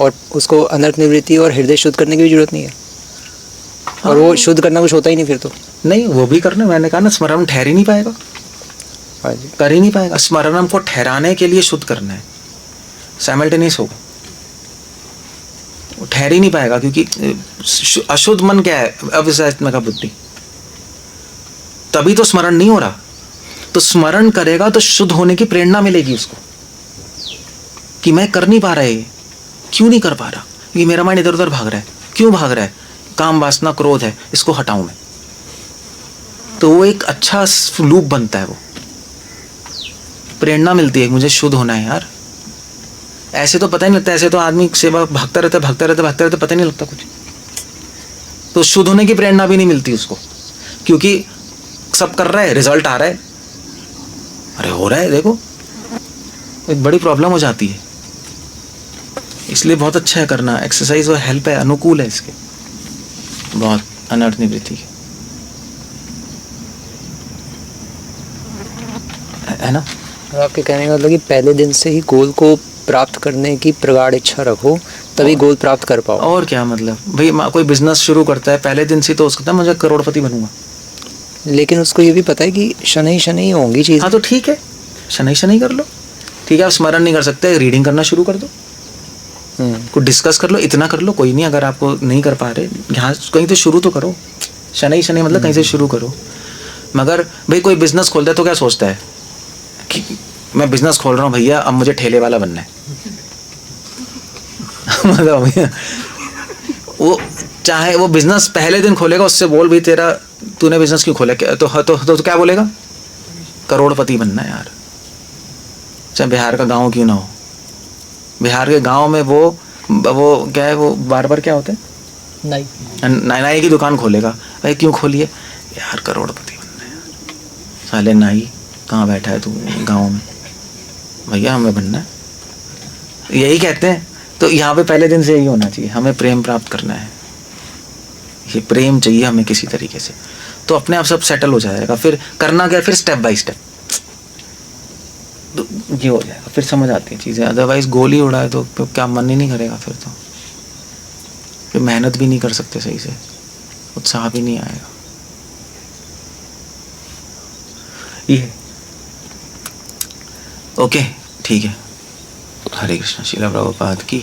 और उसको अनर्थ निवृत्ति और हृदय शुद्ध करने की भी जरूरत नहीं है। हाँ। और वो शुद्ध करना कुछ होता ही नहीं फिर तो
नहीं, वो भी करना, मैंने कहा ना, स्मरण ठहर ही नहीं पाएगा।
हाँ जी,
कर ही नहीं पाएगा। स्मरण को ठहराने के लिए शुद्ध करना है, साइमल्टेनियस होगा, वो ठहर ही नहीं पाएगा, क्योंकि अशुद्ध मन क्या है, अविषयात्मक बुद्धि, तभी तो स्मरण नहीं हो रहा। तो स्मरण करेगा तो शुद्ध होने की प्रेरणा मिलेगी उसको, कि मैं कर नहीं पा रहा है, क्यों नहीं कर पा रहा, ये मेरा माइंड इधर उधर भाग रहा है, क्यों भाग रहा है, काम वासना क्रोध है, इसको हटाऊं मैं। तो वो एक अच्छा लूप बनता है, वो प्रेरणा मिलती है, मुझे शुद्ध होना है यार। ऐसे तो पता ही नहीं लगता, ऐसे तो आदमी सेवा भागता रहता पता नहीं लगता कुछ। तो शुद्ध होने की प्रेरणा भी नहीं मिलती उसको, क्योंकि सब कर रहा है, रिजल्ट आ रहा है, अरे हो रहा है देखो, एक बड़ी प्रॉब्लम हो जाती है। इसलिए बहुत अच्छा है करना एक्सरसाइज, वो हेल्प है, अनुकूल है इसके बहुत, अनर्थ निवृत्ति है ना।
आपके कहने का मतलब कि पहले दिन से ही गोल को प्राप्त करने की प्रगाढ़ इच्छा रखो, तभी गोल प्राप्त कर पाओ।
और क्या मतलब, भाई कोई बिजनेस शुरू करता है पहले दिन से तो उसको मुझे करोड़पति बनूंगा,
लेकिन उसको ये भी पता है कि शनि शनि होंगी चीज़।
हाँ तो ठीक है, शनि कर लो, ठीक है। आप स्मरण नहीं कर सकते, रीडिंग करना शुरू कर दो, कुछ डिस्कस कर लो, इतना कर लो, कोई नहीं। अगर आपको नहीं कर पा रहे, यहाँ कहीं तो शुरू तो करो। शनि मतलब कहीं से शुरू करो। मगर भाई कोई बिजनेस खोलता है तो क्या सोचता है कि मैं बिजनेस खोल रहा हूँ भैया, अब मुझे ठेले वाला बनना है। मतलब भैया वो चाहे वो बिजनेस पहले दिन खोलेगा, उससे बोल भाई तेरा तूने बिजनेस क्यों खोला, तो क्या बोलेगा, करोड़पति बनना है यार, चाहे बिहार का गांव क्यों ना हो। बिहार के गांव में वो क्या है, वो बार क्या होता है, नाई की दुकान खोलेगा। भाई क्यों खोलिए, यार करोड़पति बनना है यार। साले नाई कहाँ बैठा है तू गांव में, भैया हमें बनना है। यही कहते हैं तो यहाँ पे पहले दिन से यही होना चाहिए, हमें प्रेम प्राप्त करना है, ये प्रेम चाहिए हमें किसी तरीके से, तो अपने आप सब सेटल हो जाएगा। फिर करना क्या, फिर स्टेप बाय स्टेप ये हो जाएगा, फिर समझ आती हैं चीज़ें। अदरवाइज गोल ही उड़ा है तो क्या मन ही नहीं करेगा, फिर मेहनत भी नहीं कर सकते सही से, उत्साह भी नहीं आएगा। ये ओके, ठीक है। हरे कृष्ण। श्रील प्रभुपाद की।